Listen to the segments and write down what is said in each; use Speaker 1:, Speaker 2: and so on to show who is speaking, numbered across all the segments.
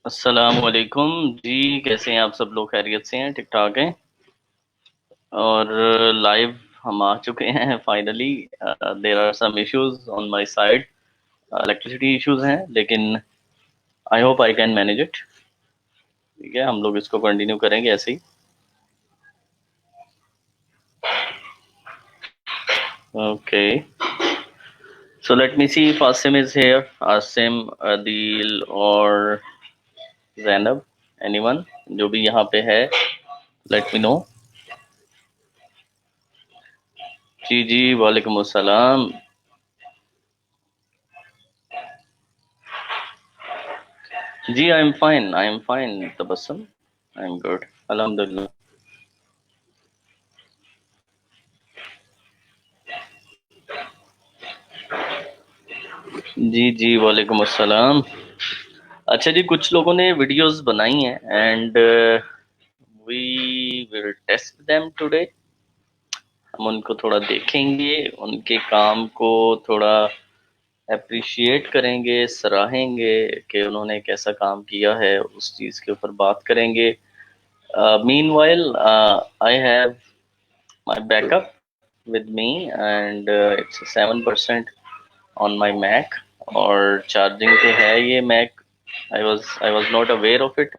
Speaker 1: अस्सलाम वालेकुम जी। कैसे हैं आप? सब लोग खैरियत से हैं? ठीक ठाक हैं? और लाइव हम आ चुके हैं finally. There are some issues on my side. Electricity issues हैं, लेकिन I hope I can manage it. ठीक है, हम लोग इसको कंटिन्यू करेंगे ऐसे ही। Okay, so let me see if Asim is here. Asim, Adeel और जैनब, एनीवन जो भी यहाँ पे है, लेट मी नो। जी जी, वालेकुम अस्सलाम। जी, I am fine Tabassum. I am good, अल्हम्दुलिल्लाह। जी जी, वालेकुम अस्सलाम। अच्छा जी, कुछ लोगों ने वीडियोस बनाई हैं and we will test them today. हम उनको थोड़ा देखेंगे, उनके काम को थोड़ा अप्रिशिएट करेंगे, सराहेंगे कि उन्होंने कैसा काम किया है, उस चीज़ के ऊपर बात करेंगे। Meanwhile I have my backup with me, and it's 7% on my Mac, और चार्जिंग पे है ये Mac। I was not aware of it।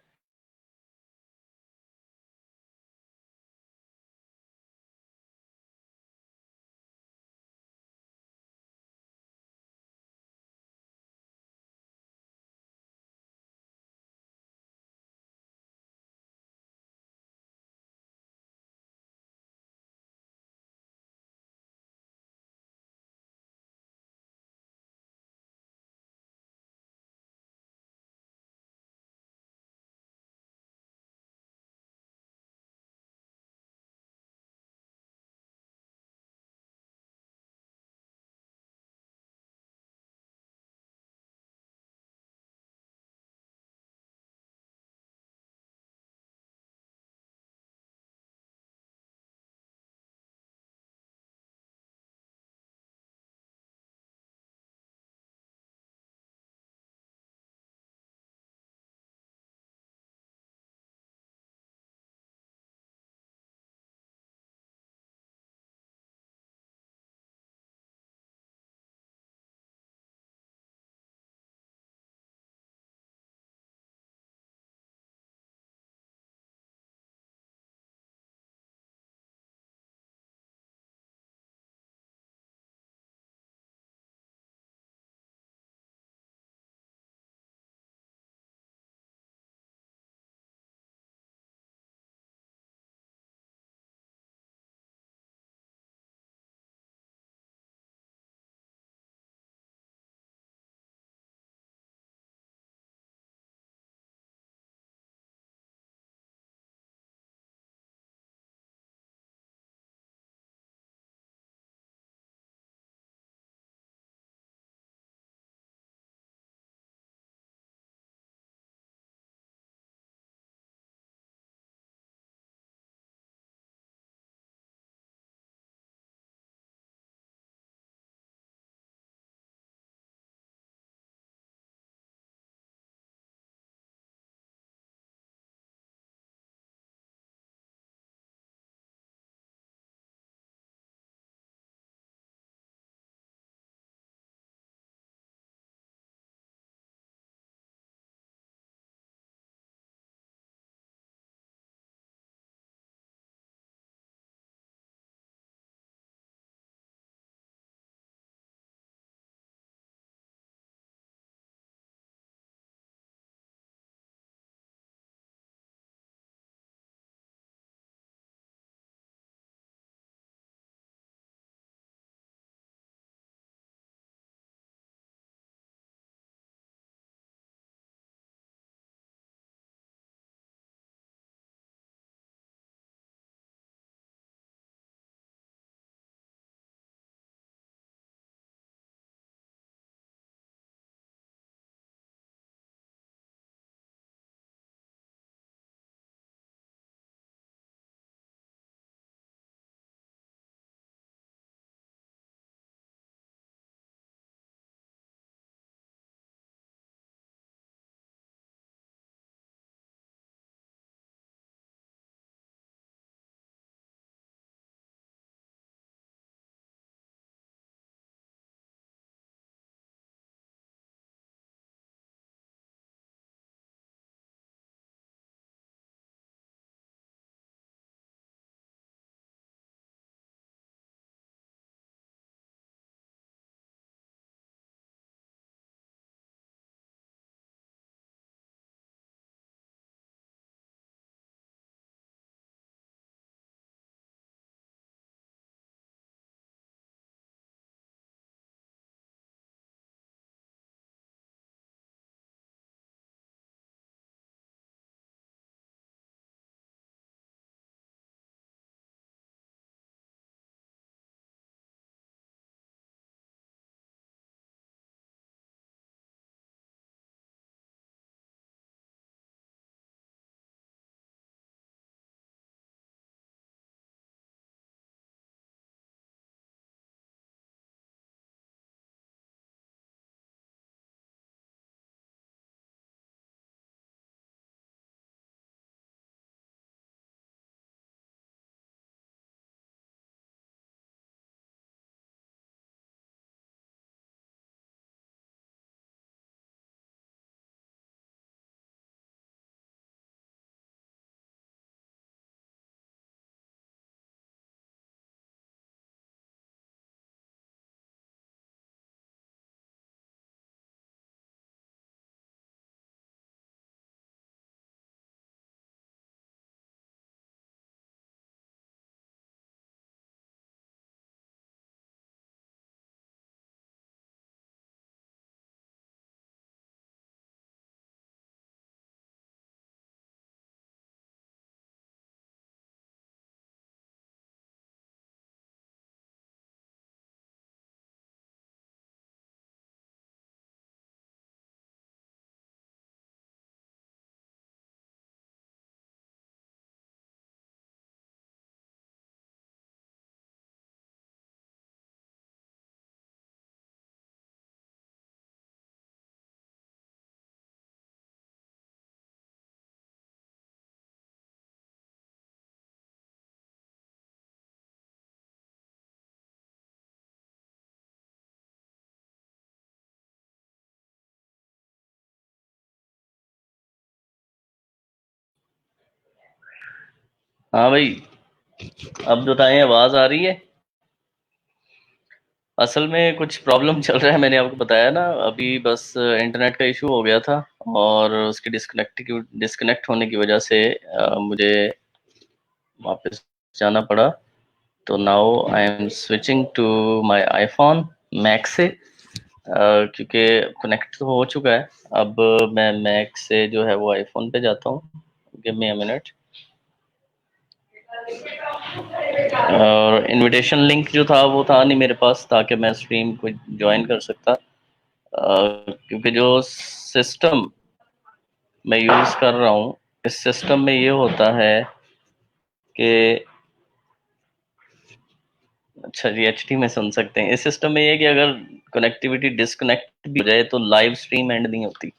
Speaker 1: हाँ भाई, अब बताएं, आवाज आ रही है? असल में कुछ प्रॉब्लम चल रहा है, मैंने आपको बताया ना अभी, बस इंटरनेट का इशू हो गया था और उसकी डिस्कनेक्ट होने की वजह से मुझे वापस जाना पड़ा। तो now I am switching to my iPhone Mac से, क्योंकि कनेक्ट तो हो चुका है। अब मैं मैक से जो है वो आईफोन पे जाता हूँ। Give me a minute. और इनविटेशन लिंक जो था वो था नहीं मेरे पास, ताकि मैं स्ट्रीम को ज्वाइन कर सकता। क्योंकि जो सिस्टम मैं यूज कर रहा हूँ, इस सिस्टम में ये होता है कि अच्छा जी, एचडी में सुन सकते हैं। इस सिस्टम में ये है कि अगर कनेक्टिविटी डिस्कनेक्ट भी हो जाए तो लाइव स्ट्रीम एंड नहीं होती।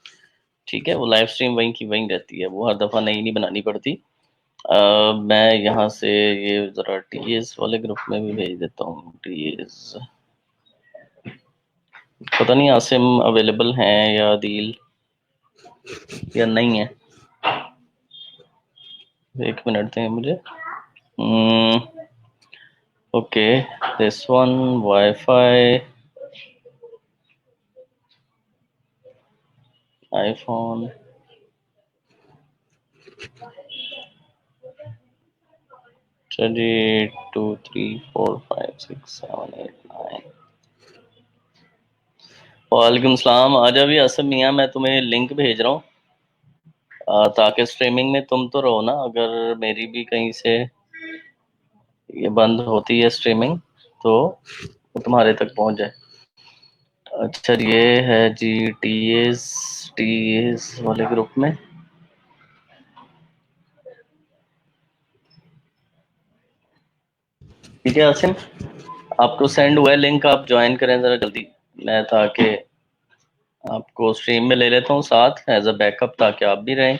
Speaker 1: ठीक है, वो लाइव स्ट्रीम वहीं की वहीं रहती है, वो हर दफा नई नहीं बनानी पड़ती। मैं यहाँ से ये जरा टीएस वाले ग्रुप में भी भेज देता हूँ। टीएस, पता नहीं आसिम अवेलेबल हैं या अदील या नहीं है। एक मिनट दें मुझे। Okay, this one wifi iPhone. चलिए 2 3 4 5 6 7 8 9। वालेकुम सलाम। आजा भी आसिम मियाँ, मैं तुम्हें लिंक भेज रहा हूँ, ताकि स्ट्रीमिंग में तुम तो रहो ना। अगर मेरी भी कहीं से ये बंद होती है स्ट्रीमिंग तो वो तुम्हारे तक पहुंच जाए। अच्छा, ये है जी टीएस वाले ग्रुप में। ठीक है आसिम, आपको सेंड हुआ है लिंक, आप ज्वाइन करें जरा जल्दी। मैं ताकि आपको स्ट्रीम में ले लेता हूँ साथ एज अ बैकअप, ताकि आप भी रहें।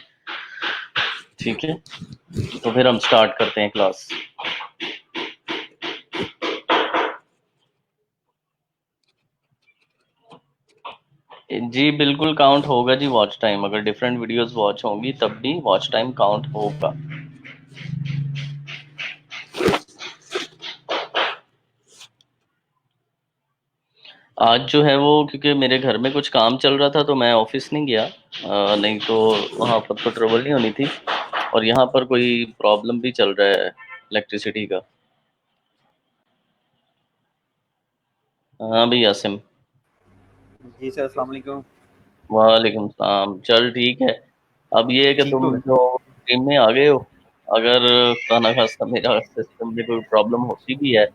Speaker 1: ठीक है, तो फिर हम स्टार्ट करते हैं क्लास। जी बिल्कुल काउंट होगा जी वॉच टाइम। अगर डिफरेंट वीडियोस वॉच होंगी तब भी वॉच टाइम काउंट होगा। आज जो है वो, क्योंकि मेरे घर में कुछ काम चल रहा था तो मैं ऑफिस नहीं गया, नहीं तो वहाँ पर तो ट्रबल नहीं होनी थी। और यहाँ पर कोई प्रॉब्लम भी चल रहा है इलेक्ट्रिसिटी का। हाँ भाई आसिम।
Speaker 2: जी सर, अस्सलाम वालेकुम।
Speaker 1: वालेकुम सलाम। चल ठीक है। अब ये है कि
Speaker 2: ठीक
Speaker 1: तुम
Speaker 2: हो गए?
Speaker 1: जो टीम में आ गए हो, अगर खाना खासा मेरा सिस्टम में कोई प्रॉब्लम होती भी है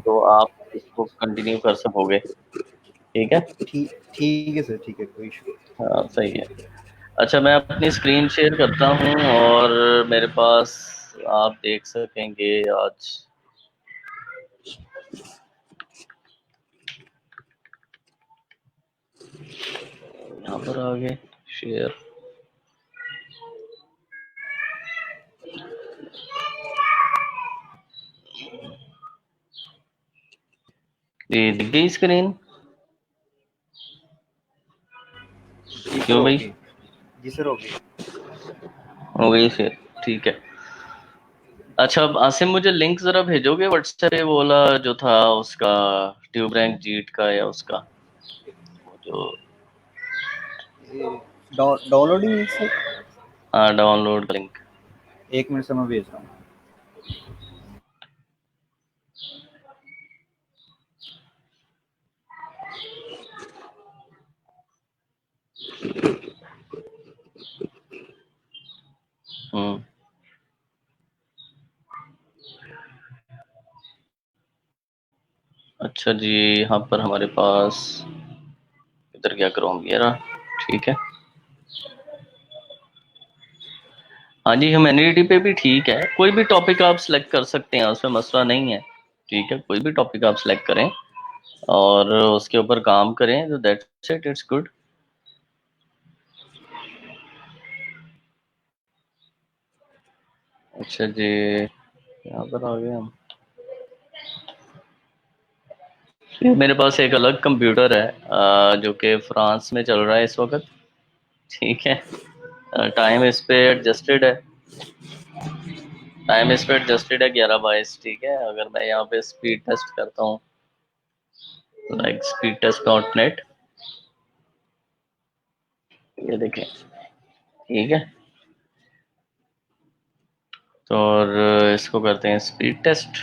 Speaker 1: तो आप इसको कंटिन्यू कर सकोगे। ठीक है।
Speaker 2: ठीक ठीक है सर, ठीक है, कोई इशू
Speaker 1: हाँ सही है। अच्छा, मैं अपनी स्क्रीन शेयर करता हूँ और मेरे पास आप देख सकेंगे आज। यहाँ पर आगे शेयर। ये दिख गई स्क्रीन?
Speaker 2: जी सर,
Speaker 1: क्यों भाई?
Speaker 2: ओके। जी सर, ओके।
Speaker 1: हो गई शेयर? ठीक है। अच्छा, अब आसिम मुझे लिंक जरा भेजोगे व्हाट्सएप पे, वो वाला जो था उसका, ट्यूब रैंक जीट का या उसका, वो जो।
Speaker 2: Downloading link sir.
Speaker 1: हाँ, डाउनलोड का लिंक।
Speaker 2: एक मिनट से मैं भेज रहा हूँ।
Speaker 1: हम्म। अच्छा जी, यहाँ पर हमारे पास इधर क्या करूँ, ये रहा। ठीक है। हाँ जी, ह्यूमैनिटी पे भी ठीक है, कोई भी टॉपिक आप सिलेक्ट कर सकते हैं, उसमें मसला नहीं है। ठीक है, कोई भी टॉपिक आप सिलेक्ट करें और उसके ऊपर काम करें तो दैट्स इट, इट्स गुड। अच्छा जी, यहाँ पर आ गए हम। ये मेरे पास एक अलग कंप्यूटर है, जो कि फ्रांस में चल रहा है इस वक्त। ठीक है, टाइम इस पे एडजस्टेड है। टाइम इस पे एडजस्टेड है 11:22, ठीक है। अगर मैं यहाँ पे स्पीड टेस्ट करता हूँ, like speed test dot net, ये देखें, ठीक है। तो और इसको करते हैं speed test.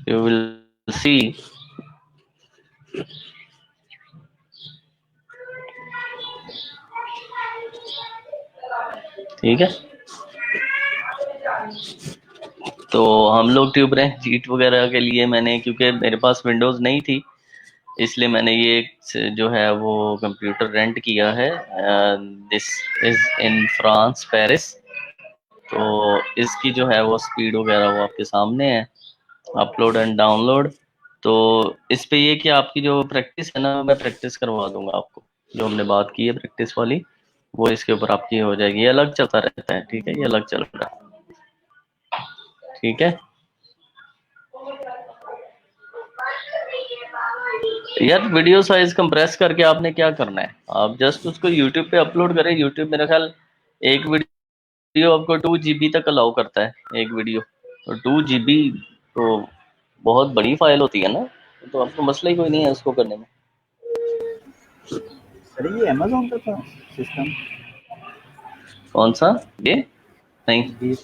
Speaker 1: You will see ठीक है। तो हम लोग ट्यूब रैंक जीट वगैरह के लिए मैंने, क्योंकि मेरे पास विंडोज़ नहीं थी, इसलिए मैंने ये जो है वो कंप्यूटर रेंट किया है। This is in France, Paris. तो इसकी जो है वो स्पीड वगैरह वो आपके सामने है, अपलोड एंड डाउनलोड। तो इस पे ये कि आपकी जो प्रैक्टिस है ना, मैं प्रैक्टिस करवा दूंगा आपको, जो हमने बात की है प्रैक्टिस वाली, वो इसके ऊपर आपकी हो जाएगी। ये अलग चलता रहता है, ठीक है, ये अलग चल रहा है, ठीक है। यार वीडियो साइज कंप्रेस करके आपने क्या करना है, आप जस्ट उसको यूट्यूब पे अपलोड करें। यूट्यूब मेरा ख्याल एक वीडियो आपको 2 GB तक अलाउ करता है, एक वीडियो। तो 2 GB तो बहुत बड़ी फाइल होती है ना, तो आपको मसला ही कोई नहीं है उसको करने में।
Speaker 2: सर ये अमेजोन का था सिस्टम?
Speaker 1: कौन सा ये? नहीं
Speaker 2: जी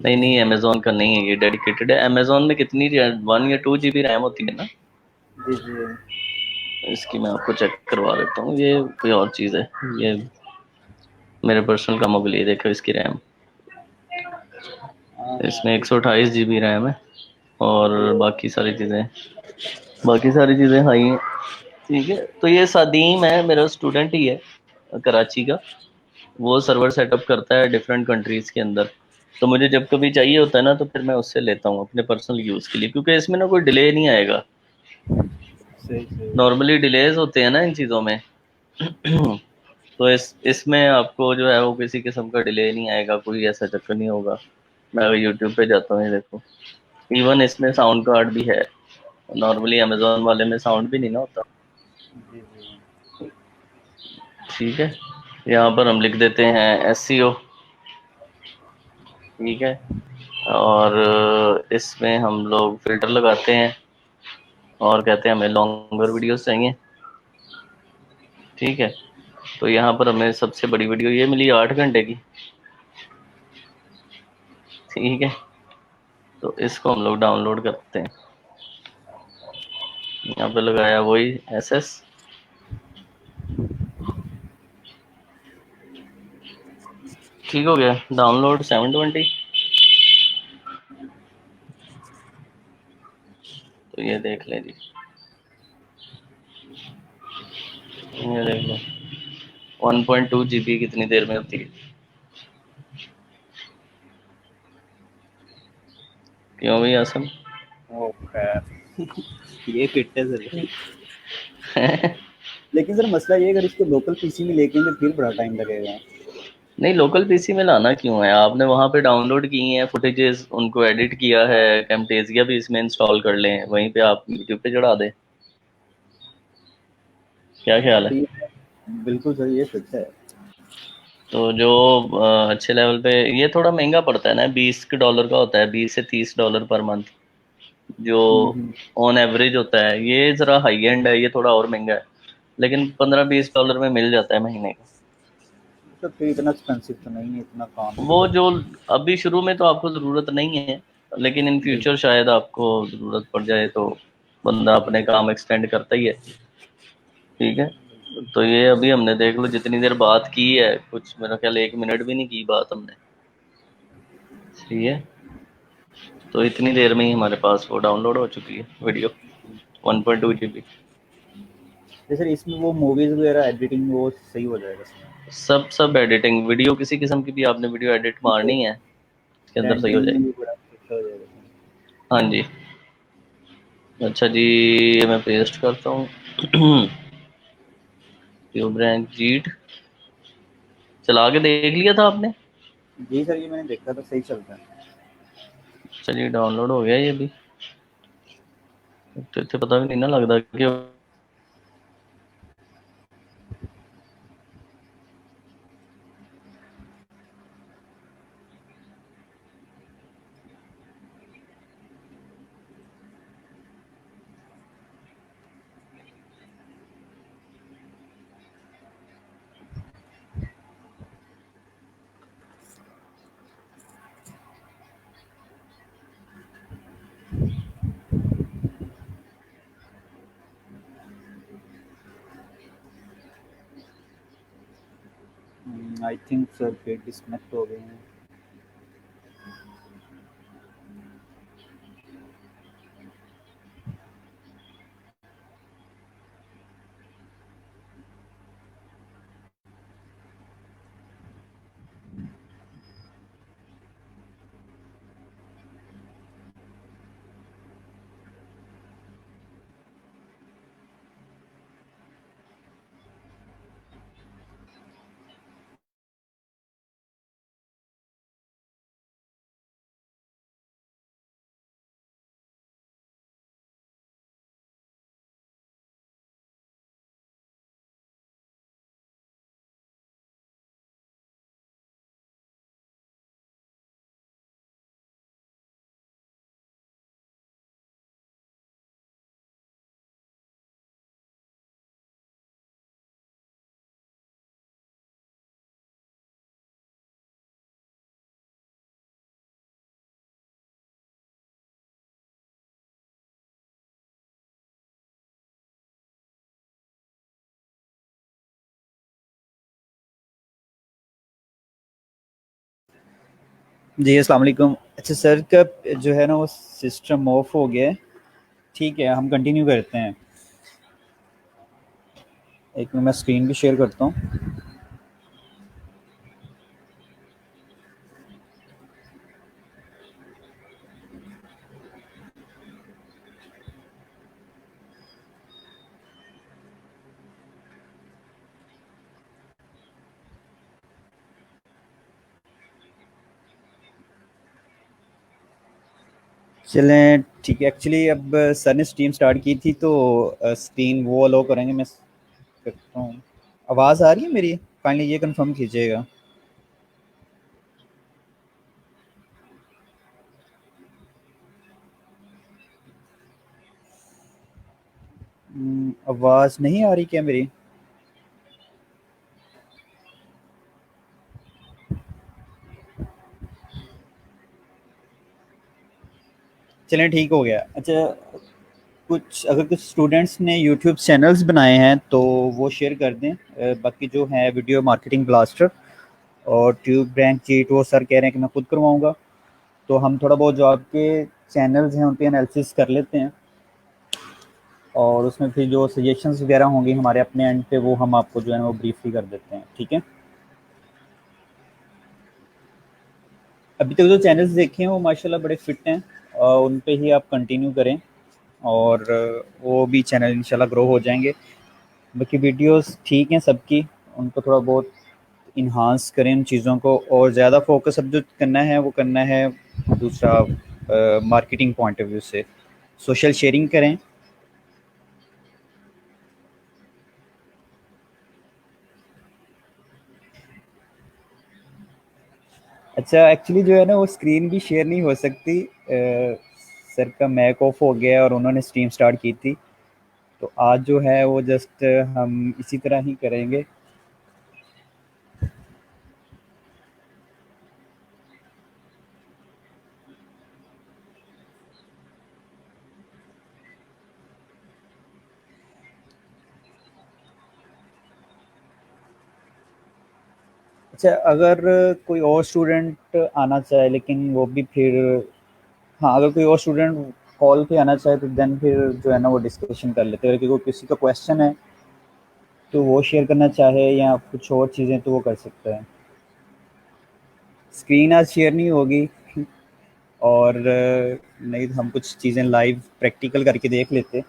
Speaker 1: नहीं नहीं, अमेजोन का नहीं है, ये डेडिकेटेड है। अमेजोन में कितनी 1 या 2 GB रैम होती है ना।
Speaker 2: जी जी।
Speaker 1: इसकी मैं आपको चेक करवा देता हूँ, ये कोई और चीज़ है। ये मेरे पर्सनल कामों के लिए देखो, इसकी रैम,
Speaker 2: हाँ हाँ
Speaker 1: इसमें
Speaker 2: ठीक है।
Speaker 1: 128 GB रैम है, और बाकी सारी चीज़ें हाई हैं, ठीक है। तो ये सदीम है, मेरा स्टूडेंट ही है, कराची का। वो सर्वर सेटअप करता है डिफरेंट कंट्रीज़ के अंदर। तो मुझे जब कभी चाहिए होता है ना, तो फिर मैं उससे लेता हूँ अपने पर्सनल यूज़ के लिए, क्योंकि इसमें ना कोई डिले नहीं आएगा।
Speaker 2: सही सही।
Speaker 1: नॉर्मली डिलेज होते हैं ना इन चीज़ों में। तो इसमें आपको जो है वो किसी किस्म का डिले नहीं आएगा, कोई ऐसा चक्कर नहीं होगा। मैं अगर यूट्यूब पे जाता हूँ, ये देखो, इवन इसमें साउंड कार्ड भी है। नॉर्मली अमेजोन वाले में साउंड भी नहीं ना होता,
Speaker 2: जी जी।
Speaker 1: ठीक है। यहाँ पर हम लिख देते हैं SEO, ठीक है। और इसमें हम लोग फिल्टर लगाते हैं और कहते हैं हमें लॉन्गर वीडियोस चाहिए, ठीक है। तो यहाँ पर हमें सबसे बड़ी वीडियो ये मिली 8 घंटे की, ठीक है। तो इसको हम लोग डाउनलोड करते हैं। यहाँ पे लगाया वही SS, ठीक हो गया डाउनलोड 720। तो ये देख लें जी, ये देख लो 1.2 GB कितनी देर में होती है। क्यों भाई आसम?
Speaker 2: ओ खैर ये फिट है सर। लेकिन सर मसला ये, अगर इसको लोकल पीसी में लेके तो फिर बड़ा टाइम लगेगा।
Speaker 1: नहीं, लोकल पीसी में लाना क्यों है, आपने वहां पे डाउनलोड की हैं फुटेजेस, उनको एडिट किया है, कैमटेजिया भी इसमें इंस्टॉल कर लें, वहीं पे आप यूट्यूब पे चढ़ा दें। क्या ख्याल है?
Speaker 2: तो ये बिल्कुल सर, ये सच है।
Speaker 1: तो जो अच्छे लेवल पे, ये थोड़ा महंगा पड़ता है ना, $20 का होता है, $20 से $30 पर मंथ, जो
Speaker 2: हम्म।
Speaker 1: ऑन एवरेज होता है। ये जरा हाई एंड है, ये थोड़ा और महंगा है, लेकिन $15-20 में मिल जाता है महीने का।
Speaker 2: सर फिर इतना एक्सपेंसिव तो नहीं है, इतना काम है
Speaker 1: वो
Speaker 2: तो।
Speaker 1: जो अभी शुरू में तो आपको ज़रूरत नहीं है, लेकिन इन
Speaker 2: बिल्कुल।
Speaker 1: फ्यूचर शायद आपको ज़रूरत पड़ जाए, तो बंदा अपने काम एक्सटेंड करता ही है, ठीक है। तो ये अभी हमने देख लो जितनी देर बात की है, कुछ मेरा ख्याल 1 मिनट भी नहीं की बात हमने, ठीक है। तो इतनी देर में ही हमारे पास वो डाउनलोड हो चुकी है वीडियो, 1.2 GB।
Speaker 2: जैसे सर इसमें वो मूवीज वगैरह एडिटिंग वो सही हो जाएगा सर?
Speaker 1: सब एडिटिंग, वीडियो किसी किस्म की भी आपने वीडियो एडिट मारनी है, इसके अंदर सही हो
Speaker 2: रेंडरिंग में
Speaker 1: जाएगी।
Speaker 2: भी बड़ा अच्छा हो जाएगा सर।
Speaker 1: हाँ जी। अच्छा जी, ये मैं पेस्ट करता हूँ। ट्यूब रैंक जीट चला के देख लिया था आपने?
Speaker 2: जी सर, ये मैंने देखा था, सही चलता है।
Speaker 1: चलिए डाउनलोड हो गया ये भी। तो इतने पता भी नहीं ना लगता कि
Speaker 2: आई थिंक सर फिर डिस्कनेक्ट हो गए हैं। जी अस्सलाम वालेकुम। अच्छा सर का जो है ना वो सिस्टम ऑफ हो गया है। ठीक है, हम कंटिन्यू करते हैं। एक मिनट, मैं स्क्रीन भी शेयर करता हूँ। चलें ठीक है। एक्चुअली अब सर ने स्ट्रीम स्टार्ट की थी तो स्क्रीन वो अलाउ करेंगे। मैं करता हूँ। आवाज़ आ रही है मेरी? काइंडली ये कंफर्म कीजिएगा। आवाज़ नहीं आ रही क्या मेरी? चलें ठीक हो गया। अच्छा, कुछ स्टूडेंट्स ने यूट्यूब चैनल्स बनाए हैं तो वो शेयर कर दें। बाकी जो है वीडियो मार्केटिंग ब्लास्टर और ट्यूब रैंक चीट, वो सर कह रहे हैं कि मैं खुद करवाऊँगा। तो हम थोड़ा बहुत जो आपके चैनल्स हैं उन पे एनालिसिस कर लेते हैं और उसमें फिर जो सजेशंस वगैरह होंगी हमारे अपने एंड पे वो हम आपको जो है ना वो ब्रीफली कर देते हैं। ठीक है। अभी तक जो चैनल्स देखे हैं वो माशाल्लाह बड़े फिट हैं और उन पे ही आप कंटिन्यू करें और वो भी चैनल इंशाल्लाह ग्रो हो जाएंगे। बाकी वीडियोस ठीक हैं सबकी, उनको थोड़ा बहुत इन्हांस करें उन चीज़ों को और ज़्यादा फोकस अब जो करना है वो करना है दूसरा मार्केटिंग पॉइंट ऑफ व्यू से सोशल शेयरिंग करें। अच्छा, एक्चुअली जो है ना वो स्क्रीन भी शेयर नहीं हो सकती। सर का मैक ऑफ हो गया और उन्होंने स्ट्रीम स्टार्ट की थी तो आज जो है वो जस्ट हम इसी तरह ही करेंगे। अच्छा, अगर कोई और स्टूडेंट आना चाहे लेकिन वो भी फिर, हाँ अगर कोई और स्टूडेंट कॉल पे आना चाहे तो देन फिर जो है ना वो डिस्कशन कर लेते हैं। अगर कोई किसी का क्वेश्चन है तो वो शेयर करना चाहे या कुछ और चीज़ें तो वो कर सकता है। स्क्रीन आज शेयर नहीं होगी और नहीं तो हम कुछ चीज़ें लाइव प्रैक्टिकल करके देख लेते।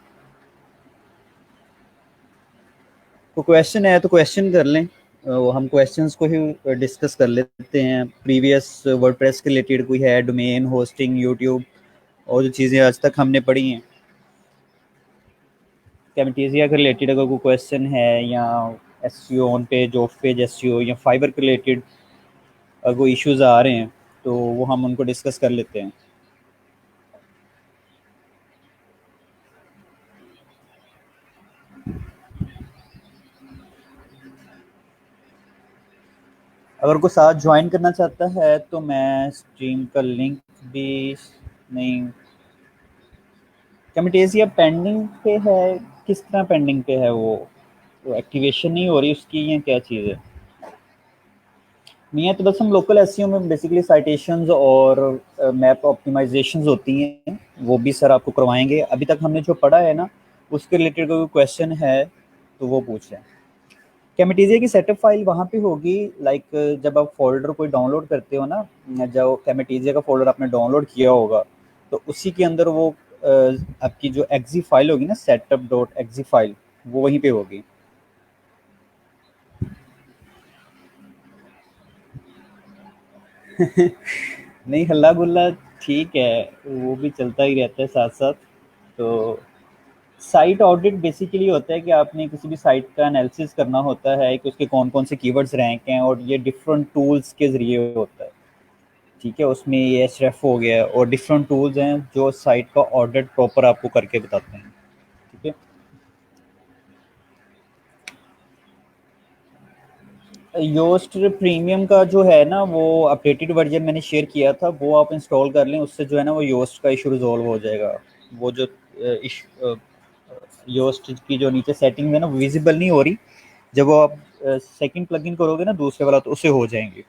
Speaker 2: तो क्वेश्चन है तो क्वेश्चन कर लें। वो हम क्वेश्चंस को ही डिस्कस कर लेते हैं। प्रीवियस वर्डप्रेस के रिलेटेड कोई है, डोमेन होस्टिंग, यूट्यूब और जो चीज़ें आज तक हमने पढ़ी हैं। कैमेटीजिया के रिलेटेड अगर कोई क्वेश्चन है या SEO on page of page SEO या फाइबर के रिलेटेड अगर कोई इश्यूज आ रहे हैं तो वो हम उनको डिस्कस कर लेते हैं। अगर कोई साथ ज्वाइन करना चाहता है तो मैं स्ट्रीम का लिंक भी नहीं, कैमेटेजिया पेंडिंग पे है। किस तरह पेंडिंग पे है वो एक्टिवेशन नहीं हो रही उसकी या क्या चीज़ है? नहीं है तो बस हम लोकल एसईओ में बेसिकली साइटेशंस और मैप ऑप्टिमाइजेशंस होती हैं, वो भी सर आपको करवाएंगे। अभी तक हमने जो पढ़ा है ना, उसके रिलेटेड कोई क्वेश्चन है तो वो पूछ लें। कैमेटीजिया की सेटअप फाइल वहाँ पे होगी, लाइक जब आप फोल्डर कोई डाउनलोड करते हो ना, जो कैमेटीजिया का फोल्डर आपने डाउनलोड किया होगा, तो उसी के अंदर वो आपकी जो एक्जी फाइल होगी ना, सेटअप डॉट एक्जी फाइल, वो वहीं पे होगी। नहीं, हल्ला गुल्ला ठीक है, वो भी चलता ही रहता है साथ साथ। तो साइट ऑडिट बेसिकली होता है कि आपने किसी भी साइट का एनालिसिस करना होता है कि उसके कौन कौन से कीवर्ड्स रैंक हैं, और ये डिफरेंट टूल्स के ज़रिए होता है। ठीक है, उसमें ये एचरेफ हो गया और डिफरेंट टूल्स हैं जो साइट का ऑडिट प्रॉपर आपको करके बताते हैं। ठीक है, योस्ट प्रीमियम का जो है ना, वो अपडेटेड वर्जन मैंने शेयर किया था, वो आप इंस्टॉल कर लें, उससे जो है ना वो योस्ट का इशू रिजॉल्व हो जाएगा। वो जो योस्ट की जो नीचे सेटिंग है ना, विजिबल नहीं हो रही, जब वो आप सेकंड प्लगइन करोगे ना दूसरे वाला, तो उसे हो जाएंगे।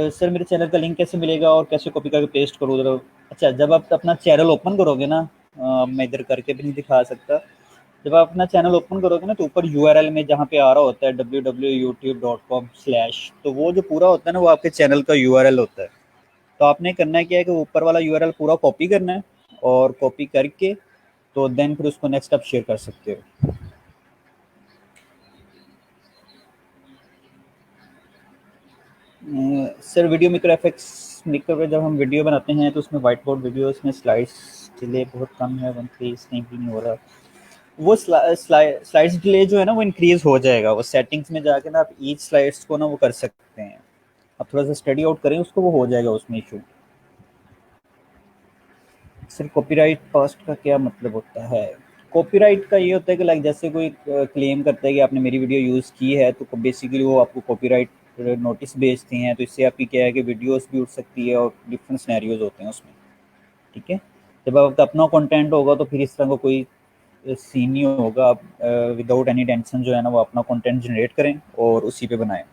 Speaker 2: सर मेरे चैनल का लिंक कैसे मिलेगा और कैसे कॉपी करके पेस्ट करूँ उधर? अच्छा, जब आप अपना चैनल ओपन करोगे ना, मैं इधर करके भी नहीं दिखा सकता। जब आप अपना चैनल ओपन करोगे ना, तो ऊपर यूआरएल में जहाँ पे आ रहा होता है www.youtube.com/, तो वो जो पूरा होता है ना, वो आपके चैनल का यूआरएल होता है। तो आपने करना क्या है कि ऊपर वाला यूआरएल पूरा कॉपी करना है, और कॉपी करके तो देन फिर उसको नेक्स्ट आप शेयर कर सकते हो। Sir video maker FX maker पे जब हम वीडियो बनाते हैं तो उसमें वाइट बोर्ड वीडियोस में स्लाइड्स डिले बहुत कम है, 1 3 भी नहीं हो रहा। वो स्लाइड्स डिले जो है ना, वो इंक्रीज हो जाएगा। वो सेटिंग्स में जाके ना आप ईच स्लाइड्स को ना वो कर सकते हैं। आप थोड़ा सा स्टडी आउट करें उसको, वो हो जाएगा उसमें इशू। सर कॉपीराइट पास्ट का क्या मतलब होता है? कॉपीराइट का ये होता है कि लाइक जैसे कोई क्लेम करता है कि आपने मेरी वीडियो यूज़ की है, तो बेसिकली वो आपको कॉपीराइट नोटिस भेजते हैं। तो इससे आपकी क्या है कि वीडियोस भी उठ सकती है, और डिफरेंट सिनेरियोज होते हैं उसमें। ठीक है, जब आपका अपना कंटेंट होगा तो फिर इस तरह का कोई सीन नहीं होगा। आप विदाउट एनी टेंशन जो है ना, वो अपना कंटेंट जनरेट करें और उसी पे बनाएं।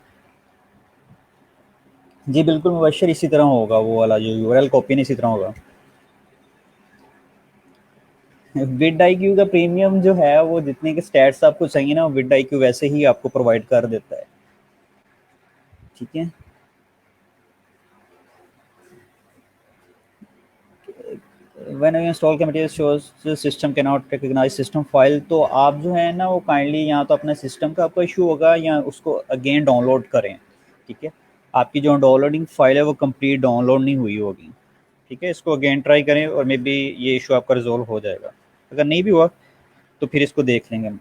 Speaker 2: जी बिल्कुल मुबशर, इसी तरह होगा। वो वाला जो यूआरएल कॉपी नहीं, इसी तरह होगा। विड आई क्यू का प्रीमियम जो है, वो जितने के स्टैट्स आपको चाहिए ना, विड आई क्यू वैसे ही आपको प्रोवाइड कर देता है। ठीक है, when you install Camtasia shows system can not recognise system file, तो आप जो है ना, वो काइंडली यहाँ तो अपना सिस्टम का आपका इशू होगा, या उसको अगेन डाउनलोड करें। ठीक है, आपकी जो डाउनलोडिंग फाइल है वो कंप्लीट डाउनलोड नहीं हुई होगी। ठीक है, इसको अगेन ट्राई करें और मे बी ये इशू आपका रिजोल्व हो जाएगा। अगर नहीं भी हुआ तो फिर इसको देख लेंगे हम।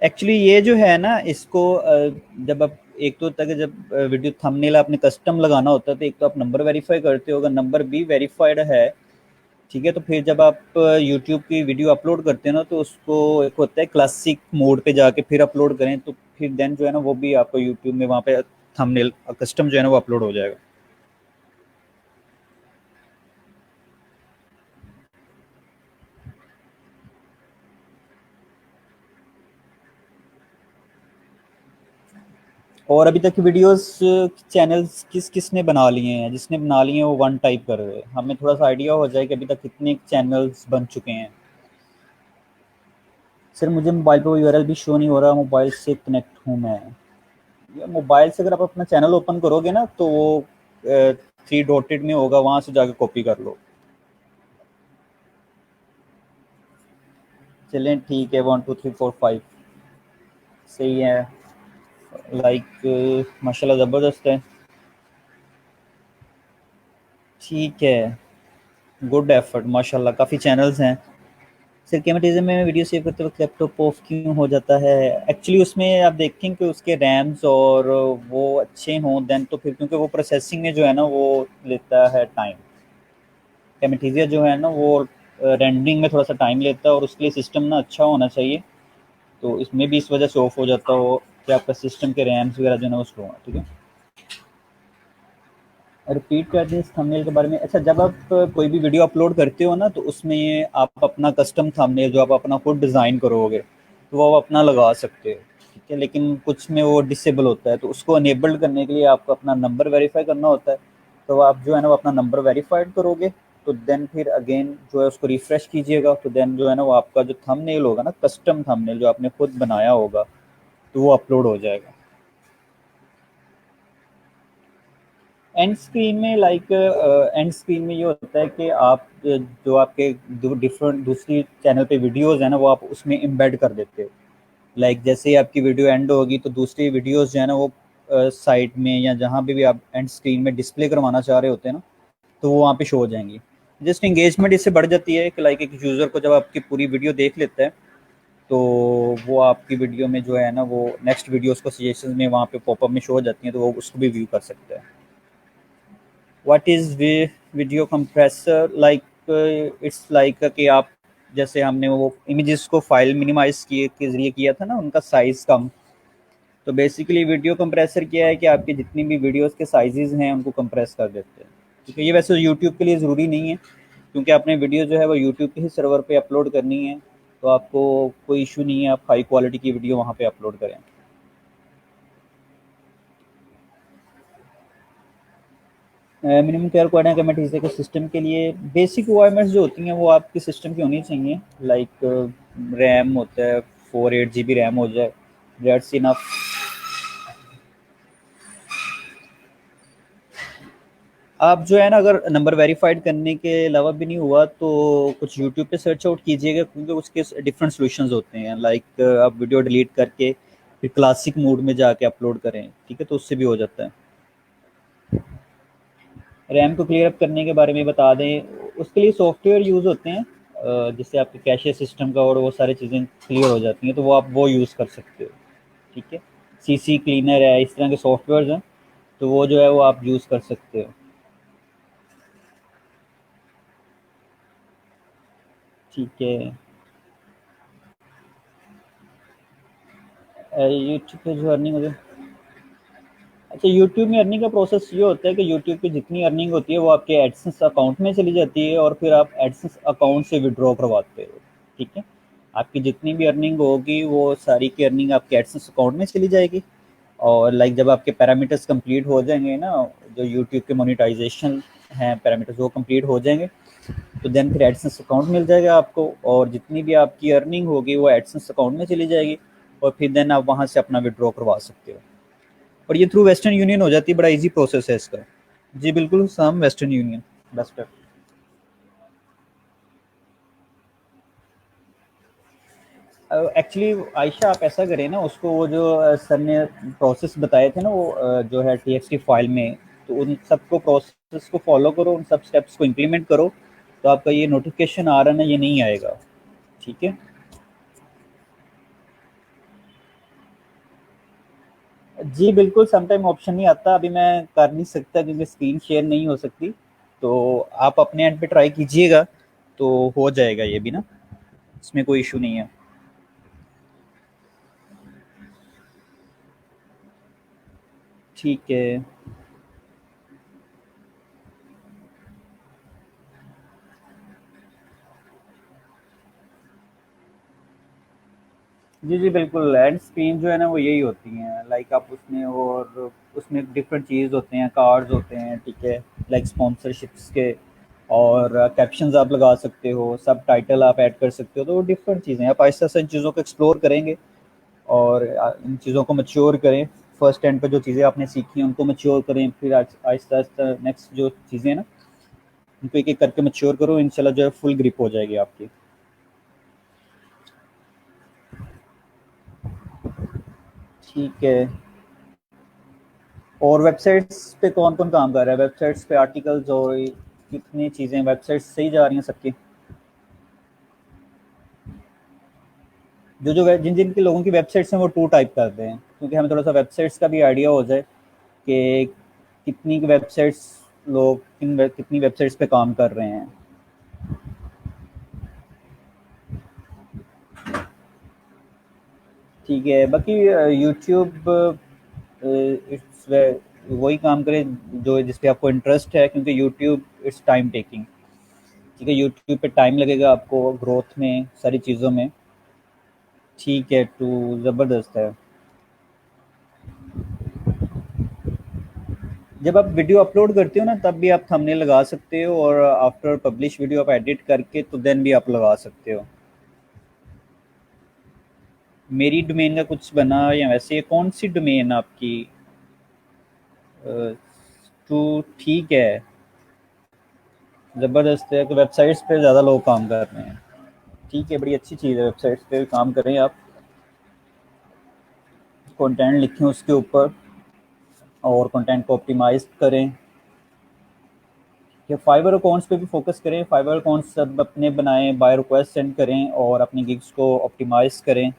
Speaker 2: एक्चुअली ये जो है ना, इसको जब आप एक तो तक जब वीडियो थंबनेल आपने कस्टम लगाना होता है, तो एक तो आप नंबर वेरीफाई करते हो, अगर नंबर भी वेरीफाइड है, ठीक है, तो फिर जब आप यूट्यूब की वीडियो अपलोड करते हैं ना, तो उसको एक होता है क्लासिक मोड पे जाके फिर अपलोड करें, तो फिर देन जो है ना, वो भी आपको यूट्यूब में वहाँ पे थंबनेल कस्टम जो है ना, वो अपलोड हो जाएगा। और अभी तक की वीडियोस चैनल्स किस किसने बना लिए हैं? जिसने बना लिए हैं वो वन टाइप कर रहे हैं, हमें थोड़ा सा आइडिया हो जाए कि अभी तक कितने चैनल्स बन चुके हैं। सर मुझे मोबाइल पे वो यूआरएल भी शो नहीं हो रहा, मोबाइल से कनेक्ट हूँ मैं। या मोबाइल से अगर आप अपना चैनल ओपन करोगे ना, तो वो 3 डॉटेड में होगा, वहाँ से जाके कॉपी कर लो। चलें ठीक है, 1 2 3 4 5 सही है। लाइक माशाल्लाह ज़बरदस्त है। ठीक है, गुड एफर्ट माशाल्लाह, काफ़ी चैनल्स हैं। सर कैमेटिज्म में वीडियो सेव करते वक्त लैपटॉप ऑफ क्यों हो जाता है? एक्चुअली उसमें आप देखें कि उसके रैम्स और वो अच्छे हों, देन तो फिर क्योंकि वो प्रोसेसिंग में जो है ना, वो लेता है टाइम। कैमेटीजिया जो है ना, वो रेंडरिंग में थोड़ा सा टाइम लेता है, और उसके लिए सिस्टम ना अच्छा होना चाहिए। तो इसमें भी इस वजह से ऑफ हो जाता हो कि आपका सिस्टम के रैम्स वगैरह जो है ना, वो स्लो है। ठीक है, रिपीट कर दें इस थंबनेल के बारे में। अच्छा, जब आप कोई भी वीडियो अपलोड करते हो ना, तो उसमें आप अपना कस्टम थंबनेल जो आप अपना खुद डिज़ाइन करोगे, तो वो आप अपना लगा सकते हो, ठीक है। लेकिन कुछ में वो डिसेबल होता है, तो उसको अनेबल्ड करने के लिए आपको अपना नंबर वेरीफाई करना होता है। तो आप जो है ना वो अपना नंबर वेरीफाइड करोगे, तो देन फिर अगेन जो है उसको रिफ्रेश कीजिएगा, तो देन जो है ना वो आपका जो थंबनेल होगा ना, कस्टम थंबनेल जो आपने खुद बनाया होगा, तो वो अपलोड हो जाएगा। एंड स्क्रीन में एंड स्क्रीन में ये होता है कि आप जो आपके डिफरेंट दूसरी चैनल पे वीडियोस है ना, वो आप उसमें एम्बेड कर देते हो। जैसे ही आपकी वीडियो एंड होगी, तो दूसरी वीडियोस जो है ना वो साइड में या जहाँ पे भी आप एंड स्क्रीन में डिस्प्ले करवाना चाह रहे होते हैं ना, तो वो वहाँ पे शो हो जाएंगी। जस्ट इंगेजमेंट इससे बढ़ जाती है कि एक यूज़र को जब आपकी पूरी वीडियो देख लेता है, तो वो आपकी वीडियो में जो है ना वो नेक्स्ट वीडियोस को सजेशन में वहाँ पे पॉपअप में शो हो जाती हैं, तो वो उसको भी व्यू कर सकता है। What is video compressor? It's like कि आप, जैसे हमने वो इमेजेस को फाइल मिनिमाइज किए के जरिए किया था ना, उनका साइज़ कम। तो बेसिकली वीडियो कंप्रेसर क्या है कि आपकी जितनी भी वीडियोस के साइजेस हैं उनको कंप्रेस कर देते हैं। क्योंकि ये वैसे यूट्यूब के लिए ज़रूरी नहीं है, क्योंकि आपने वीडियो जो है वो यूट्यूब के ही सर्वर पे अपलोड करनी है, तो आपको कोई इशू नहीं है, आप हाई क्वालिटी की वीडियो वहाँ पे अपलोड करें। मिनिमम क्या रिक्वायर्ड है कि के सिस्टम के लिए बेसिक रिक्वायरमेंट्स जो होती हैं वो आपके सिस्टम की होनी चाहिए। रैम होता है, 4 8 GB रैम हो जाए, दैट्स इनफ। आप जो है ना, अगर नंबर वेरीफाइड करने के अलावा भी नहीं हुआ, तो कुछ यूट्यूब पे सर्च आउट कीजिएगा, क्योंकि उसके डिफरेंट सॉल्यूशंस होते हैं। आप वीडियो डिलीट करके फिर क्लासिक मोड में जाके अपलोड करें, ठीक है, तो उससे भी हो जाता है। रैम को क्लियर अप करने के बारे में बता दें, उसके लिए सॉफ्टवेयर यूज़ होते हैं, जिससे आपके कैशे सिस्टम का और वो सारी चीज़ें क्लियर हो जाती हैं, तो वो आप वो यूज़ कर सकते हो, ठीक है। सीसी क्लीनर है, इस तरह के सॉफ्टवेयर हैं, तो वो जो है वो आप यूज़ कर सकते हो, ठीक है। यूट्यूब पे जो अर्निंग होती है, अच्छा, यूट्यूब में अर्निंग का प्रोसेस ये होता है कि यूट्यूब की जितनी अर्निंग होती है वो आपके एडसेंस अकाउंट में चली जाती है, और फिर आप एडसेंस अकाउंट से विड्रॉ करवाते हो, ठीक है। आपकी जितनी भी अर्निंग होगी वो सारी की अर्निंग आपके एडसेंस अकाउंट में चली जाएगी। और जब आपके पैरामीटर्स कंप्लीट हो जाएंगे ना, जो यूट्यूब के मोनेटाइजेशन हैं पैरामीटर्स वो कंप्लीट हो जाएंगे, तो देन फिर एडसेंस अकाउंट मिल जाएगा आपको, और जितनी भी आपकी अर्निंग होगी वो एडसेंस अकाउंट में चली जाएगी, और फिर देन आप वहाँ से अपना विड्रॉ करवा सकते हो। और ये थ्रू वेस्टर्न यूनियन हो जाती है, बड़ा इजी प्रोसेस है इसका। जी बिल्कुल, साम वेस्टर्न यूनियन बेस्ट है। एक्चुअली आयशा, आप ऐसा करें ना, उसको वो जो सर ने प्रोसेस बताए थे ना, वो जो है टीएक्सटी फाइल में, तो उन सबको प्रोसेस को फॉलो करो, उन सब स्टेप्स को इम्प्लीमेंट करो, तो आपका ये नोटिफिकेशन आ रहा है ना, ये नहीं आएगा, ठीक है। जी बिल्कुल, समटाइम ऑप्शन नहीं आता, अभी मैं कर नहीं सकता क्योंकि स्क्रीन शेयर नहीं हो सकती, तो आप अपने एंड पे ट्राई कीजिएगा, तो हो जाएगा ये भी ना, इसमें कोई इशू नहीं है। ठीक है। जी जी बिल्कुल, एंड स्क्रीन जो है ना वो यही होती हैं, आप उसमें, और उसमें डिफरेंट चीज़ होते हैं, कार्ड्स होते हैं, ठीक है, स्पॉन्सरशिप्स के, और कैप्शंस आप लगा सकते हो, सब टाइटल आप ऐड कर सकते हो, तो वो डिफरेंट चीज़ें हैं। आप आहिस्ता आहिस्ता इन चीज़ों को एक्सप्लोर करेंगे, और इन चीज़ों को मच्योर करें। फर्स्ट एंड पर जो चीज़ें आपने सीखी हैं उनको मच्योर करें, फिर आहिस्ता आहिस्ता नेक्स्ट जो चीज़ें हैं ना, उनको एक एक करके मच्योर करो, इंशाल्लाह जो है फुल ग्रिप हो जाएगी आपकी। ठीक है। और वेबसाइट्स पे कौन कौन काम कर रहा है? वेबसाइट्स पे आर्टिकल्स और कितनी चीज़ें वेबसाइट्स सही जा रही हैं सबकी? जिन जिन के लोगों की वेबसाइट्स हैं वो टू टाइप करते हैं, क्योंकि हमें थोड़ा सा वेबसाइट्स का भी आइडिया हो जाए कि कितनी वेबसाइट्स लोग कितनी वेबसाइट्स पे काम कर रहे हैं। ठीक है, बाकी यूट्यूब इट्स वही काम करे जो जिस पे आपको इंटरेस्ट है, क्योंकि यूट्यूब इट्स टाइम टेकिंग, ठीक है। यूट्यूब पे टाइम लगेगा आपको ग्रोथ में, सारी चीज़ों में। ठीक है, टू ज़बरदस्त है। जब आप वीडियो अपलोड करते हो ना तब भी आप थंबनेल लगा सकते हो, और आफ्टर पब्लिश वीडियो आप एडिट करके तो देन भी आप लगा सकते हो। मेरी डोमेन का कुछ बना या वैसे कौन सी डोमेन आपकी? तो ठीक है, ज़बरदस्त है कि वेबसाइट्स पे ज़्यादा लोग काम कर रहे हैं। ठीक है, बड़ी अच्छी चीज़ है, वेबसाइट्स पे काम करें आप, कंटेंट लिखें उसके ऊपर और कंटेंट को ऑप्टिमाइज करें। कि फाइवर अकाउंट्स पे भी फोकस करें, फाइवर अकाउंट्स सब अपने बनाएं, बाय रिक्वेस्ट सेंड करें और अपनी गिग्स को ऑप्टिमाइज करें।